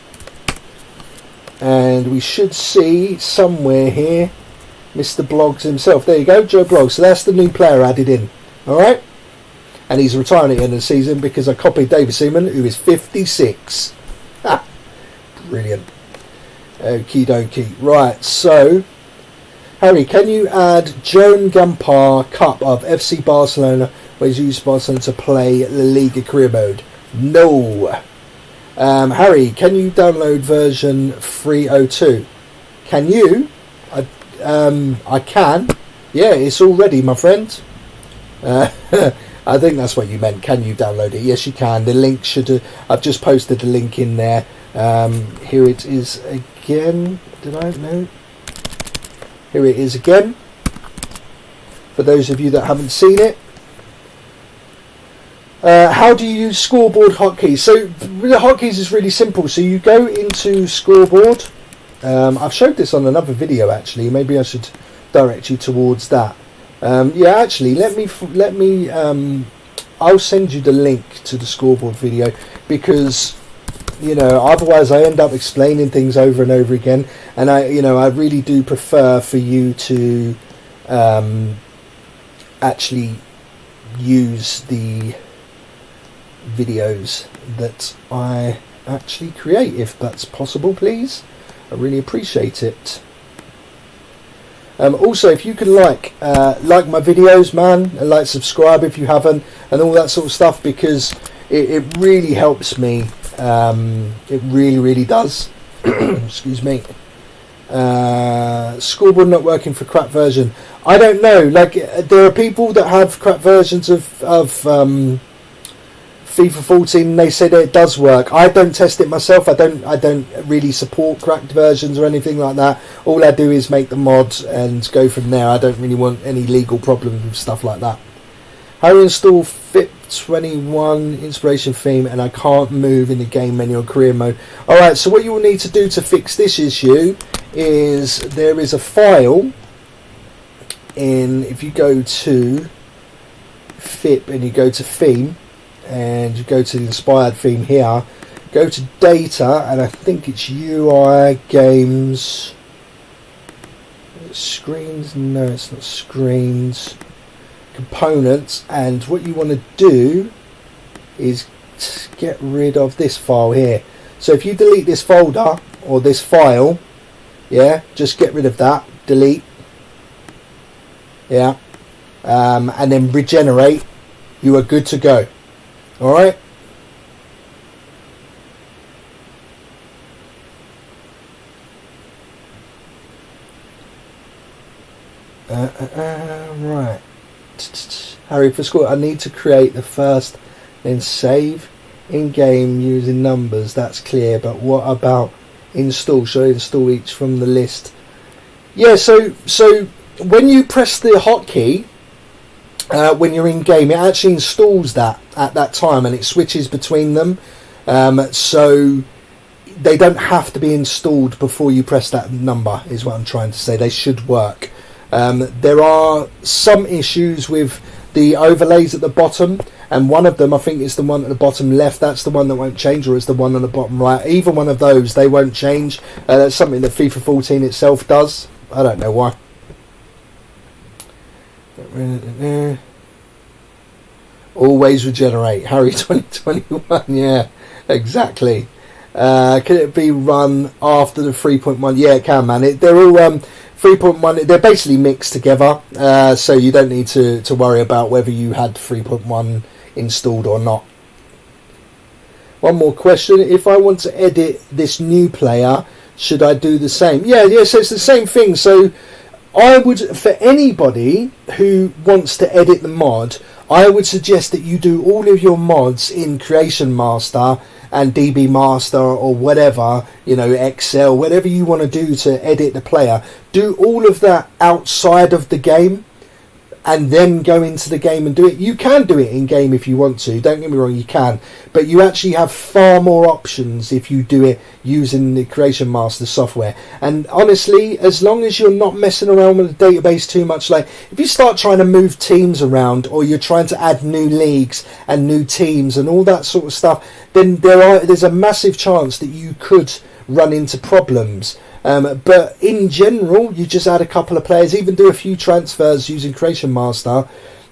and we should see somewhere here Mr. Bloggs himself. There you go, Joe Bloggs. So that's the new player added in. Alright, and he's retiring at the end of the season because I copied David Seaman, who is 56. Brilliant. Okie dokie. Right, so Harry, can you add Joan Gampar Cup of FC Barcelona, where he's used Barcelona to play the Liga career mode? No. Harry, can you download version 3.02? Can you? I can. Yeah, it's all ready, my friend. I think that's what you meant. Can you download it? Yes, you can. The link should. I've just posted the link in there. Here it is again. Did I know? Here it is again. For those of you that haven't seen it. How do you use Scoreboard Hotkeys? So the hotkeys is really simple. So you go into Scoreboard. I've showed this on another video actually. Maybe I should direct you towards that. Yeah, actually, let me. I'll send you the link to the Scoreboard video, because otherwise I end up explaining things over and over again, and I really do prefer for you to actually use the videos that I actually create, if that's possible, please. I really appreciate it. Also, if you can like my videos, man, and subscribe if you haven't, and all that sort of stuff, because it really helps me. It really does. Excuse me. Scoreboard not working for crap version. I don't know. There are people that have crap versions of FIFA 14, and they say that it does work. I don't test it myself. I don't really support cracked versions or anything like that. All I do is make the mod and go from there. I don't really want any legal problems with stuff like that. How to install FIP21 inspiration theme, and I can't move in the game menu or career mode. Alright, so what you will need to do to fix this issue is, there is a file in, if you go to FIP and you go to theme, and you go to the inspired theme here, go to data, and I think it's UI games screens. No, it's not screens. Components, and what you want to do is get rid of this file here. So if you delete this folder or this file, yeah, just get rid of that, delete, yeah, and then regenerate, you are good to go. Alright? Right. Harry, for school, I need to create the first, then save in game using numbers. That's clear, but what about install? Should I install each from the list? Yeah, so when you press the hotkey, when you're in game, it actually installs that at that time, and it switches between them, so they don't have to be installed before you press that number, is what I'm trying to say. They should work. There are some issues with the overlays at the bottom, and one of them, I think, is the one at the bottom left. That's the one that won't change, or it's the one on the bottom right. Either one of those, they won't change. That's something that FIFA 14 itself does. I don't know why. Always regenerate. Harry 2021. Yeah, exactly. Can it be run after the 3.1? Yeah, it can, man. They're all 3.1, they're basically mixed together, so you don't need to worry about whether you had 3.1 installed or not. One more question. If I want to edit this new player, should I do the same? Yeah, so it's the same thing. So I would, for anybody who wants to edit the mod, I would suggest that you do all of your mods in Creation Master and DB Master or whatever, Excel, whatever you want to do to edit the player. Do all of that outside of the game and then go into the game and do it. You can do it in game if you want to, don't get me wrong, you can, but you actually have far more options if you do it using the Creation Master software. And honestly, as long as you're not messing around with the database too much, like if you start trying to move teams around or you're trying to add new leagues and new teams and all that sort of stuff, then there's a massive chance that you could run into problems. But in general, you just add a couple of players, even do a few transfers using Creation Master,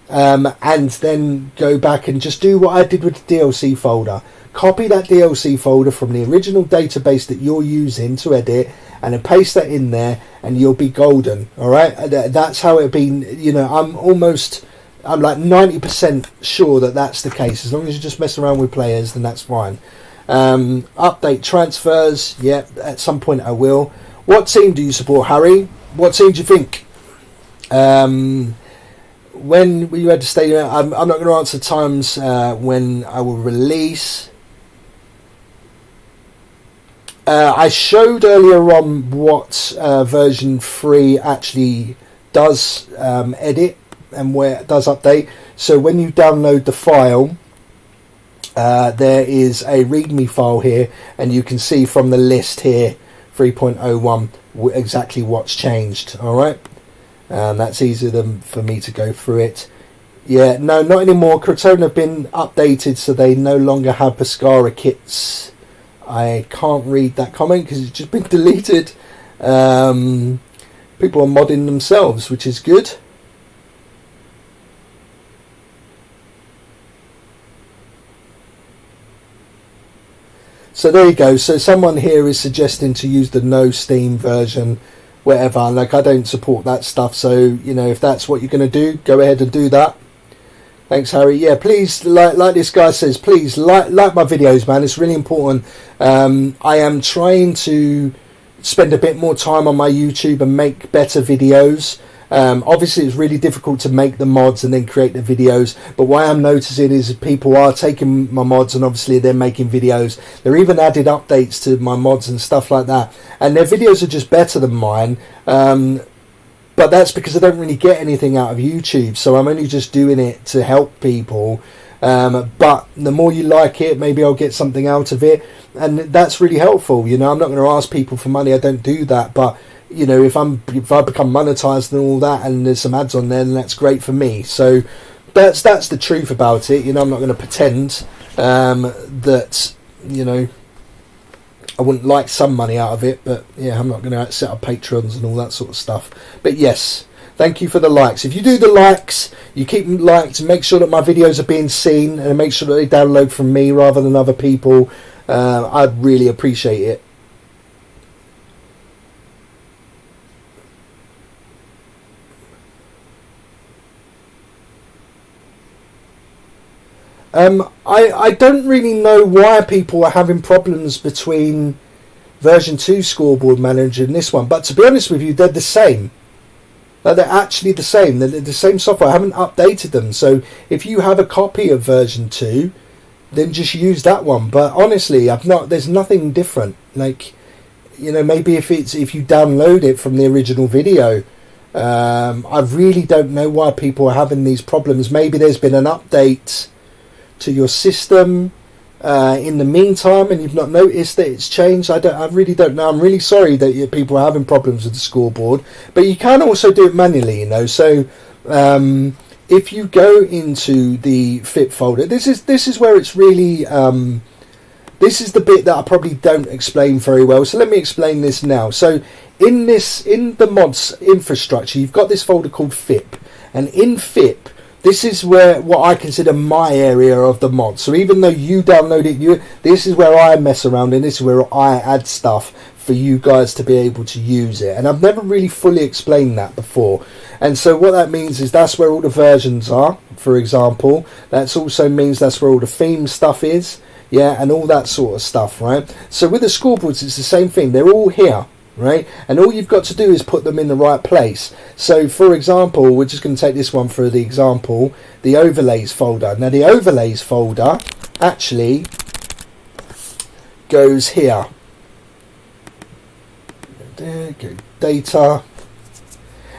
and then go back and just do what I did with the DLC folder. Copy that DLC folder from the original database that you're using to edit, and then paste that in there, and you'll be golden. All right, that's how it been. I'm like 90% sure that that's the case. As long as you just mess around with players, then that's fine. Update transfers, at some point I will. What team do you support, Harry? What team do you think? When you had to stay, I'm not going to answer times when I will release. I showed earlier on what version 3 actually does edit and where it does update. So when you download the file, there is a readme file here, and you can see from the list here 3.01 exactly what's changed. Alright, that's easier for me to go through it. No, not anymore. Crotone have been updated, so they no longer have Pescara kits. I can't read that comment because it's just been deleted. People are modding themselves, which is good. So there you go. So someone here is suggesting to use the no Steam version, whatever. Like, I don't support that stuff. So, if that's what you're going to do, go ahead and do that. Thanks, Harry. Yeah, please, like this guy says, please like my videos, man. It's really important. I am trying to spend a bit more time on my YouTube and make better videos. Obviously it's really difficult to make the mods and then create the videos, but what I'm noticing is people are taking my mods and obviously they're making videos. They're even added updates to my mods and stuff like that, and their videos are just better than mine, but that's because I don't really get anything out of YouTube, so I'm only just doing it to help people. But the more you like it, maybe I'll get something out of it, and that's really helpful. I'm not going to ask people for money, I don't do that, but if I become monetized and all that, and there's some ads on there, then that's great for me. So that's the truth about it. I'm not going to pretend that I wouldn't like some money out of it, but I'm not going to set up Patrons and all that sort of stuff. But yes, thank you for the likes. If you do the likes, you keep them liked, make sure that my videos are being seen, and make sure that they download from me rather than other people. I'd really appreciate it. I don't really know why people are having problems between version 2 Scoreboard Manager and this one, but to be honest with you, they're the same. They're actually the same. They're the same software. I haven't updated them, so if you have a copy of version 2, then just use that one. But honestly, there's nothing different. Like, maybe if you download it from the original video. I really don't know why people are having these problems. Maybe there's been an update to your system in the meantime, and you've not noticed that it's changed. I really don't know. I'm really sorry that people are having problems with the scoreboard, but you can also do it manually. So if you go into the FIP folder, this is where it's really this is the bit that I probably don't explain very well. So let me explain this now. So in the mods infrastructure, you've got this folder called FIP, and in FIP, this is where what I consider my area of the mod. So even though you download it, this is where I mess around, and this is where I add stuff. for you guys to be able to use it. And I've never really fully explained that before. And so what that means is that's where all the versions are, for example. That also means that's where all the theme stuff is, yeah, and all that sort of stuff, right? So with the scoreboards, it's the same thing. They're all here, right? And all you've got to do is put them in the right place. So for example, we're just going to take this one for the example, the overlays folder. Now the overlays folder actually goes here. There, go data.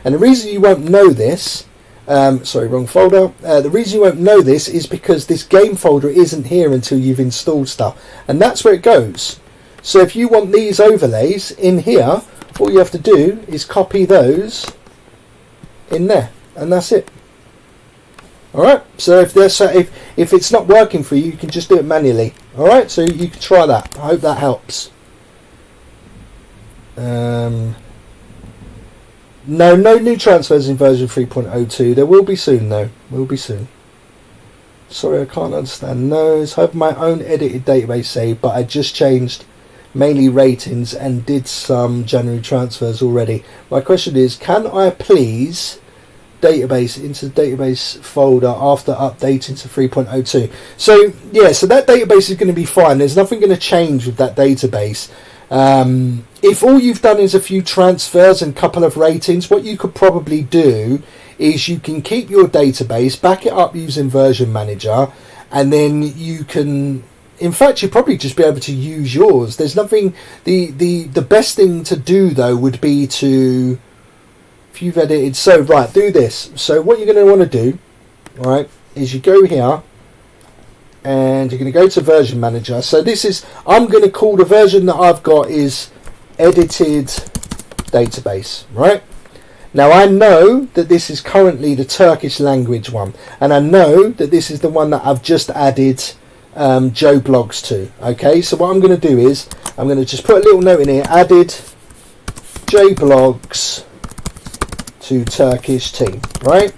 And the reason you won't know this, sorry, wrong folder. The reason you won't know this is because this game folder isn't here until you've installed stuff. And that's where it goes. So if you want these overlays in here, all you have to do is copy those in there. And that's it. Alright, so if it's not working for you, you can just do it manually. Alright, so you can try that. I hope that helps. No new transfers in version 3.02. There will be soon though. Will be soon. Sorry, I can't understand. No, I have my own edited database saved, but I just changed mainly ratings and did some January transfers already. My question is, can I please database into the database folder after updating to 3.02? So yeah, so that database is going to be fine. There's nothing going to change with that database. If all you've done is a few transfers and a couple of ratings, what you could probably do is you can keep your database, back it up using version manager, and then you can, in fact, you'd probably just be able to use yours. There's nothing, the best thing to do though would be to, if you've edited, so right, do this. So what you're going to want to do, right, is you go here and you're going to go to version manager. So this is, I'm going to call the version that I've got is edited database, right? Now I know that this is currently the Turkish language one, and I know that this is the one that I've just added Joe Blogs to. Okay, so what I'm going to do is I'm going to just put a little note in here, added J Blogs to Turkish team, right?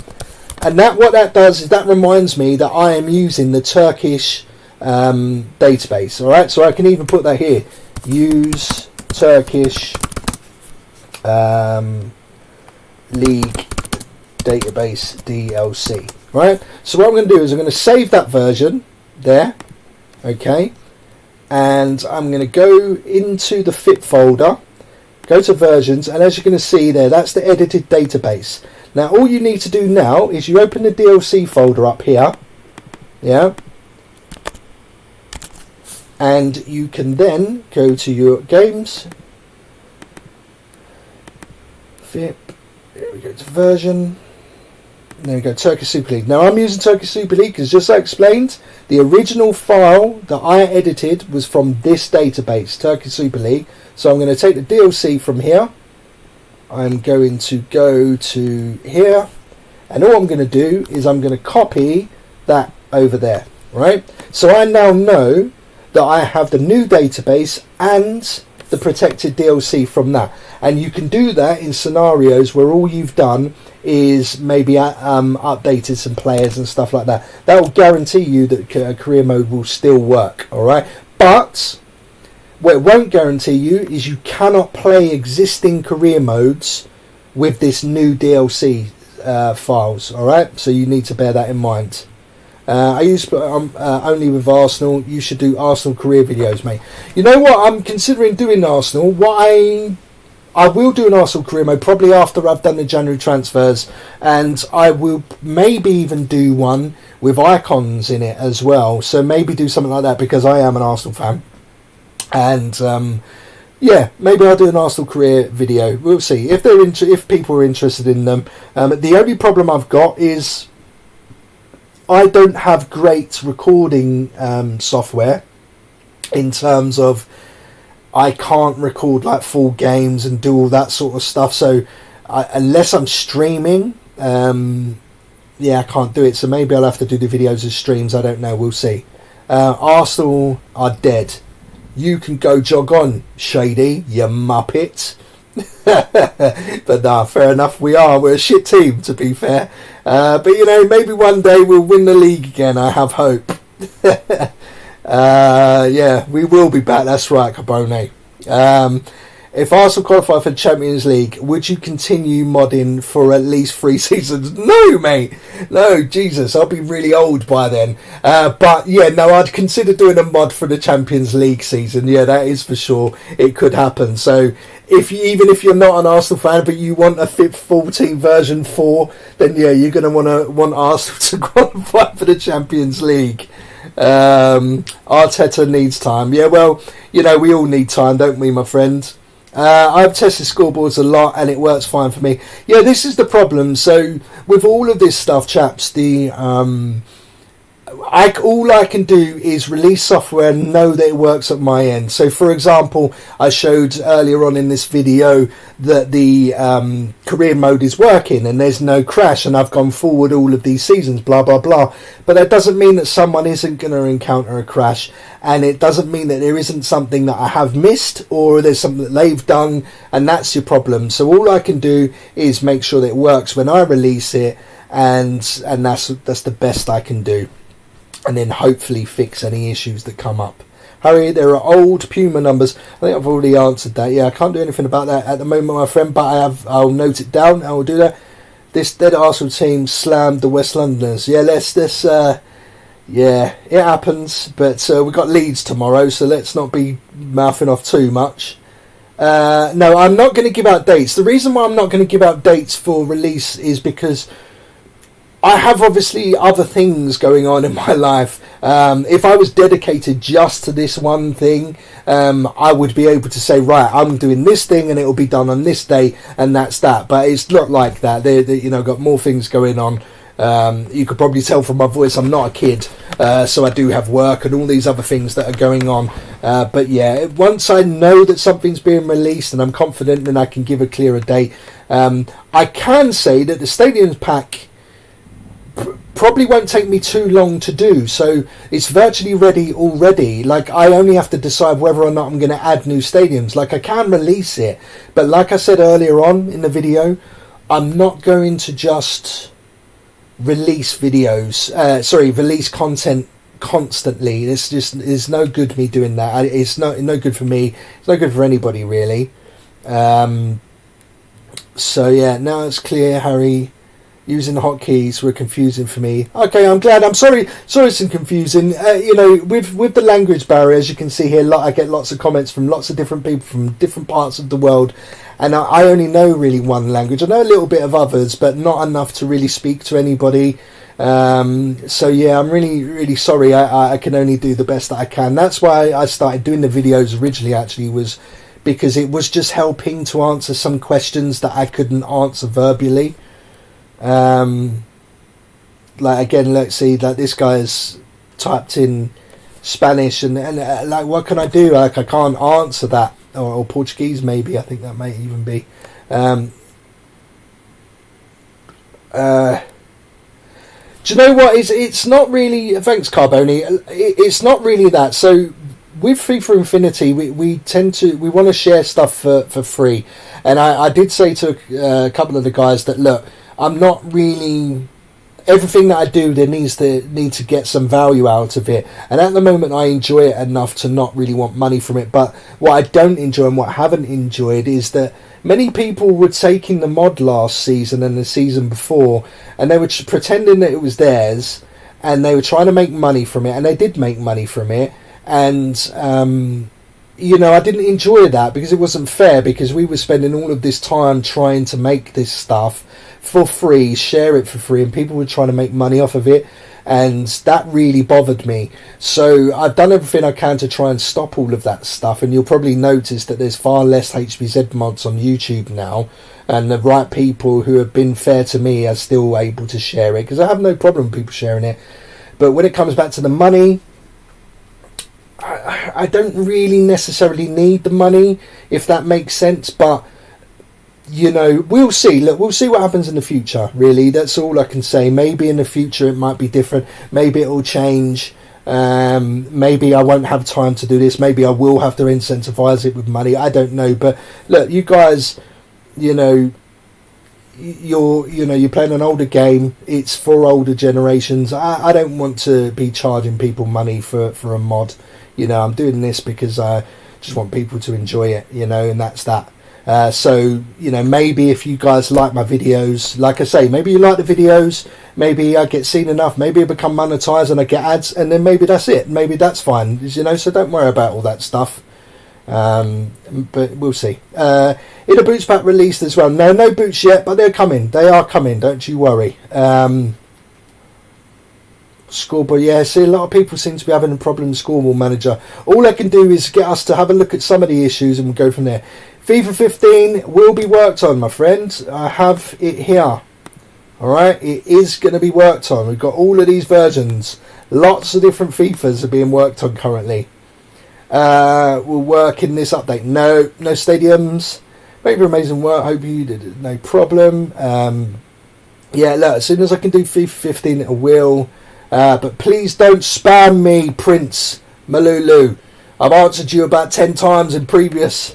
And that, what that does is that reminds me that I am using the Turkish database. All right, so I can even put that here. Use Turkish League database DLC. Right. So what I'm going to do is I'm going to save that version there. Okay. And I'm going to go into the FIP folder. Go to versions, and as you're going to see there, that's the edited database. Now all you need to do now is you open the DLC folder up here, yeah, and you can then go to your games, FIP, here we go to version, and then we go Turkish Super League. Now I'm using Turkish Super League because, just as I explained, the original file that I edited was from this database, Turkish Super League. So I'm going to take the DLC from here. I'm going to go to here, and all I'm going to do is I'm going to copy that over there, right? So I now know that I have the new database and the protected DLC from that, and you can do that in scenarios where all you've done is maybe updated some players and stuff like that. That will guarantee you that career mode will still work, all right? But what it won't guarantee you is you cannot play existing career modes with this new DLC files, alright? So you need to bear that in mind. I use only with Arsenal. You should do Arsenal career videos, mate. You know what? I'm considering doing Arsenal. I will do an Arsenal career mode probably after I've done the January transfers, and I will maybe even do one with icons in it as well. So maybe do something like that because I am an Arsenal fan. And yeah, maybe I'll do an Arsenal career video. We'll see if if people are interested in them. The only problem I've got is I don't have great recording software in terms of I can't record like full games and do all that sort of stuff. So unless I'm streaming, yeah, I can't do it. So maybe I'll have to do the videos as streams. I don't know. We'll see. Arsenal are dead. You can go jog on, Shady, you muppet. But nah, fair enough. We're a shit team, to be fair. But you know, maybe one day we'll win the league again. I have hope. Yeah, we will be back. That's right, Cabone. if Arsenal qualify for the Champions League, would you continue modding for at least 3 seasons? No, mate. No, Jesus, I'll be really old by then. But yeah, no, I'd consider doing a mod for the Champions League season. Yeah, that is for sure. It could happen. So even if you're not an Arsenal fan, but you want a FIP 14 version 4, then yeah, you're going to want Arsenal to qualify for the Champions League. Arteta needs time. Yeah, well, you know, we all need time, don't we, my friend? I've tested scoreboards a lot and it works fine for me. Yeah, this is the problem. So with all of this stuff, chaps, all I can do is release software and know that it works at my end. So for example, I showed earlier on in this video that the career mode is working and there's no crash, and I've gone forward all of these seasons, blah blah blah. But that doesn't mean that someone isn't going to encounter a crash, and it doesn't mean that there isn't something that I have missed or there's something that they've done, and that's your problem. So all I can do is make sure that it works when I release it, and that's the best I can do. And then hopefully fix any issues that come up. Harry, there are old Puma numbers. I think I've already answered that. Yeah, I can't do anything about that at the moment, my friend, but I'll note it down. I will do that. This dead Arsenal team slammed the West Londoners. Yeah, yeah, it happens. But we've got Leeds tomorrow, so let's not be mouthing off too much. No, I'm not going to give out dates. The reason why I'm not going to give out dates for release is because I have obviously other things going on in my life. If I was dedicated just to this one thing, I would be able to say, right, I'm doing this thing and it will be done on this day, and that's that. But it's not like that. They got more things going on. You could probably tell from my voice I'm not a kid, so I do have work and all these other things that are going on. But yeah, once I know that something's being released and I'm confident, then I can give a clearer date. I can say that the Stadiums pack probably won't take me too long to do, so it's virtually ready already. Like, I only have to decide whether or not I'm going to add new stadiums. Like, I can release it, but like I said earlier on in the video, I'm not going to just release release content constantly. It's no good me doing that. It's no good for me. It's no good for anybody, really. So yeah, now it's clear, Harry. Using the hotkeys were confusing for me. Okay, I'm glad. I'm sorry it's confusing. With the language barrier, as you can see here, I get lots of comments from lots of different people from different parts of the world, and I only know really one language. I know a little bit of others, but not enough to really speak to anybody. So yeah, I'm really, really sorry. I can only do the best that I can. That's why I started doing the videos originally, actually, was because it was just helping to answer some questions that I couldn't answer verbally. Like, again, let's see, like, this guy's typed in Spanish and like, what can I do? Like, I can't answer that, or Portuguese maybe. I think that may even be. Do you know what? It's not really. Thanks, Carboni. It's not really that. So with FIFA Infinity, we tend to want to share stuff for free, and I did say to a couple of the guys that, look, I'm not really, everything that I do, there need to get some value out of it. And at the moment, I enjoy it enough to not really want money from it. But what I don't enjoy and what I haven't enjoyed is that many people were taking the mod last season and the season before, and they were pretending that it was theirs, and they were trying to make money from it, and they did make money from it. And I didn't enjoy that because it wasn't fair, because we were spending all of this time trying to make this stuff for free, share it for free, and people were trying to make money off of it, and that really bothered me. So I've done everything I can to try and stop all of that stuff, and you'll probably notice that there's far less HBZ mods on YouTube now, and the right people who have been fair to me are still able to share it, because I have no problem with people sharing it. But when it comes back to the money, I don't really necessarily need the money, if that makes sense. But we'll see. Look, we'll see what happens in the future, really. That's all I can say. Maybe in the future it might be different. Maybe it will change. Maybe I won't have time to do this. Maybe I will have to incentivize it with money. I don't know. But look, you guys, you're playing an older game. It's for older generations. I don't want to be charging people money for a mod. I'm doing this because just want people to enjoy it, you know, and that's that. So, you know, maybe if you guys like my videos, like I say, maybe you like the videos, maybe I get seen enough, maybe I become monetized and I get ads, and then maybe that's it, maybe that's fine, you know, so don't worry about all that stuff. But we'll see. In a boots pack released as well. No boots yet, but they're coming. They are coming, don't you worry. Scoreboard, yeah, see, a lot of people seem to be having a problem with Scoreboard Manager. All I can do is get us to have a look at some of the issues and we'll go from there. FIFA 15 will be worked on, my friend. I have it here. Alright, it is going to be worked on. We've got all of these versions. Lots of different FIFAs are being worked on currently. We'll work in this update. No stadiums. Maybe amazing work. Hope you did it. No problem. Yeah, look, as soon as I can do FIFA 15, I will. But please don't spam me, Prince Malulu. I've answered you about 10 times in previous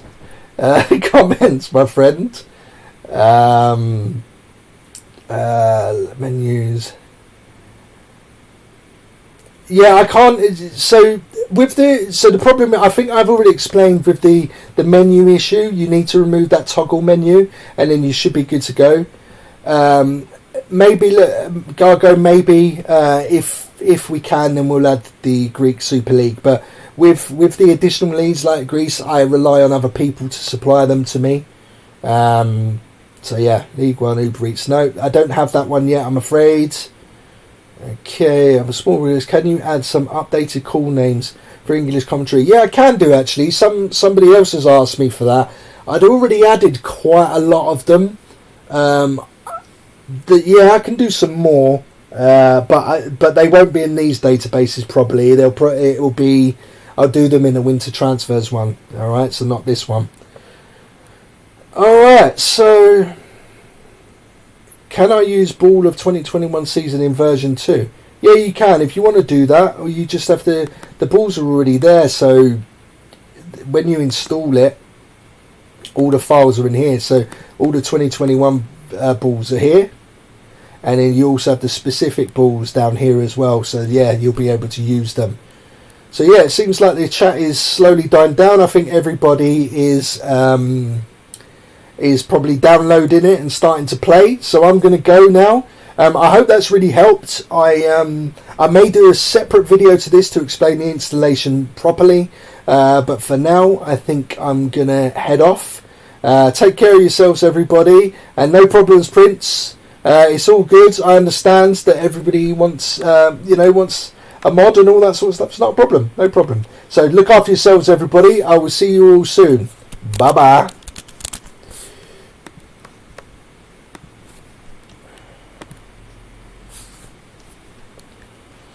comments, my friend. Menus. Yeah, I can't. So the problem, I think I've already explained with the menu issue. You need to remove that toggle menu, and then you should be good to go. Maybe Gargo. Maybe if we can, then we'll add the Greek Super League. But with the additional leagues like Greece, I rely on other people to supply them to me. So yeah, League One, Uber Eats. No, I don't have that one yet, I'm afraid. Okay, I have a small release. Can you add some updated call names for English commentary? Yeah, I can do actually. Somebody else has asked me for that. I'd already added quite a lot of them. Yeah, I can do some more, but they won't be in these databases probably. It will be. I'll do them in the winter transfers one. All right, so not this one. All right, so can I use Ball of 2021 season in version 2? Yeah, you can if you want to do that, or you just have to. The balls are already there, so when you install it, all the files are in here. So all the 2021 balls are here, and then you also have the specific balls down here as well. So yeah, you'll be able to use them. So yeah, it seems like the chat is slowly dying down. I think everybody is probably downloading it and starting to play. So I'm going to go now. I hope that's really helped. I may do a separate video to this to explain the installation properly. But for now, I think I'm going to head off. Take care of yourselves, everybody. And no problems, Prince. It's all good. I understand that everybody wants a mod and all that sort of stuff. It's not a problem. No problem. So look after yourselves, everybody. I will see you all soon. Bye-bye.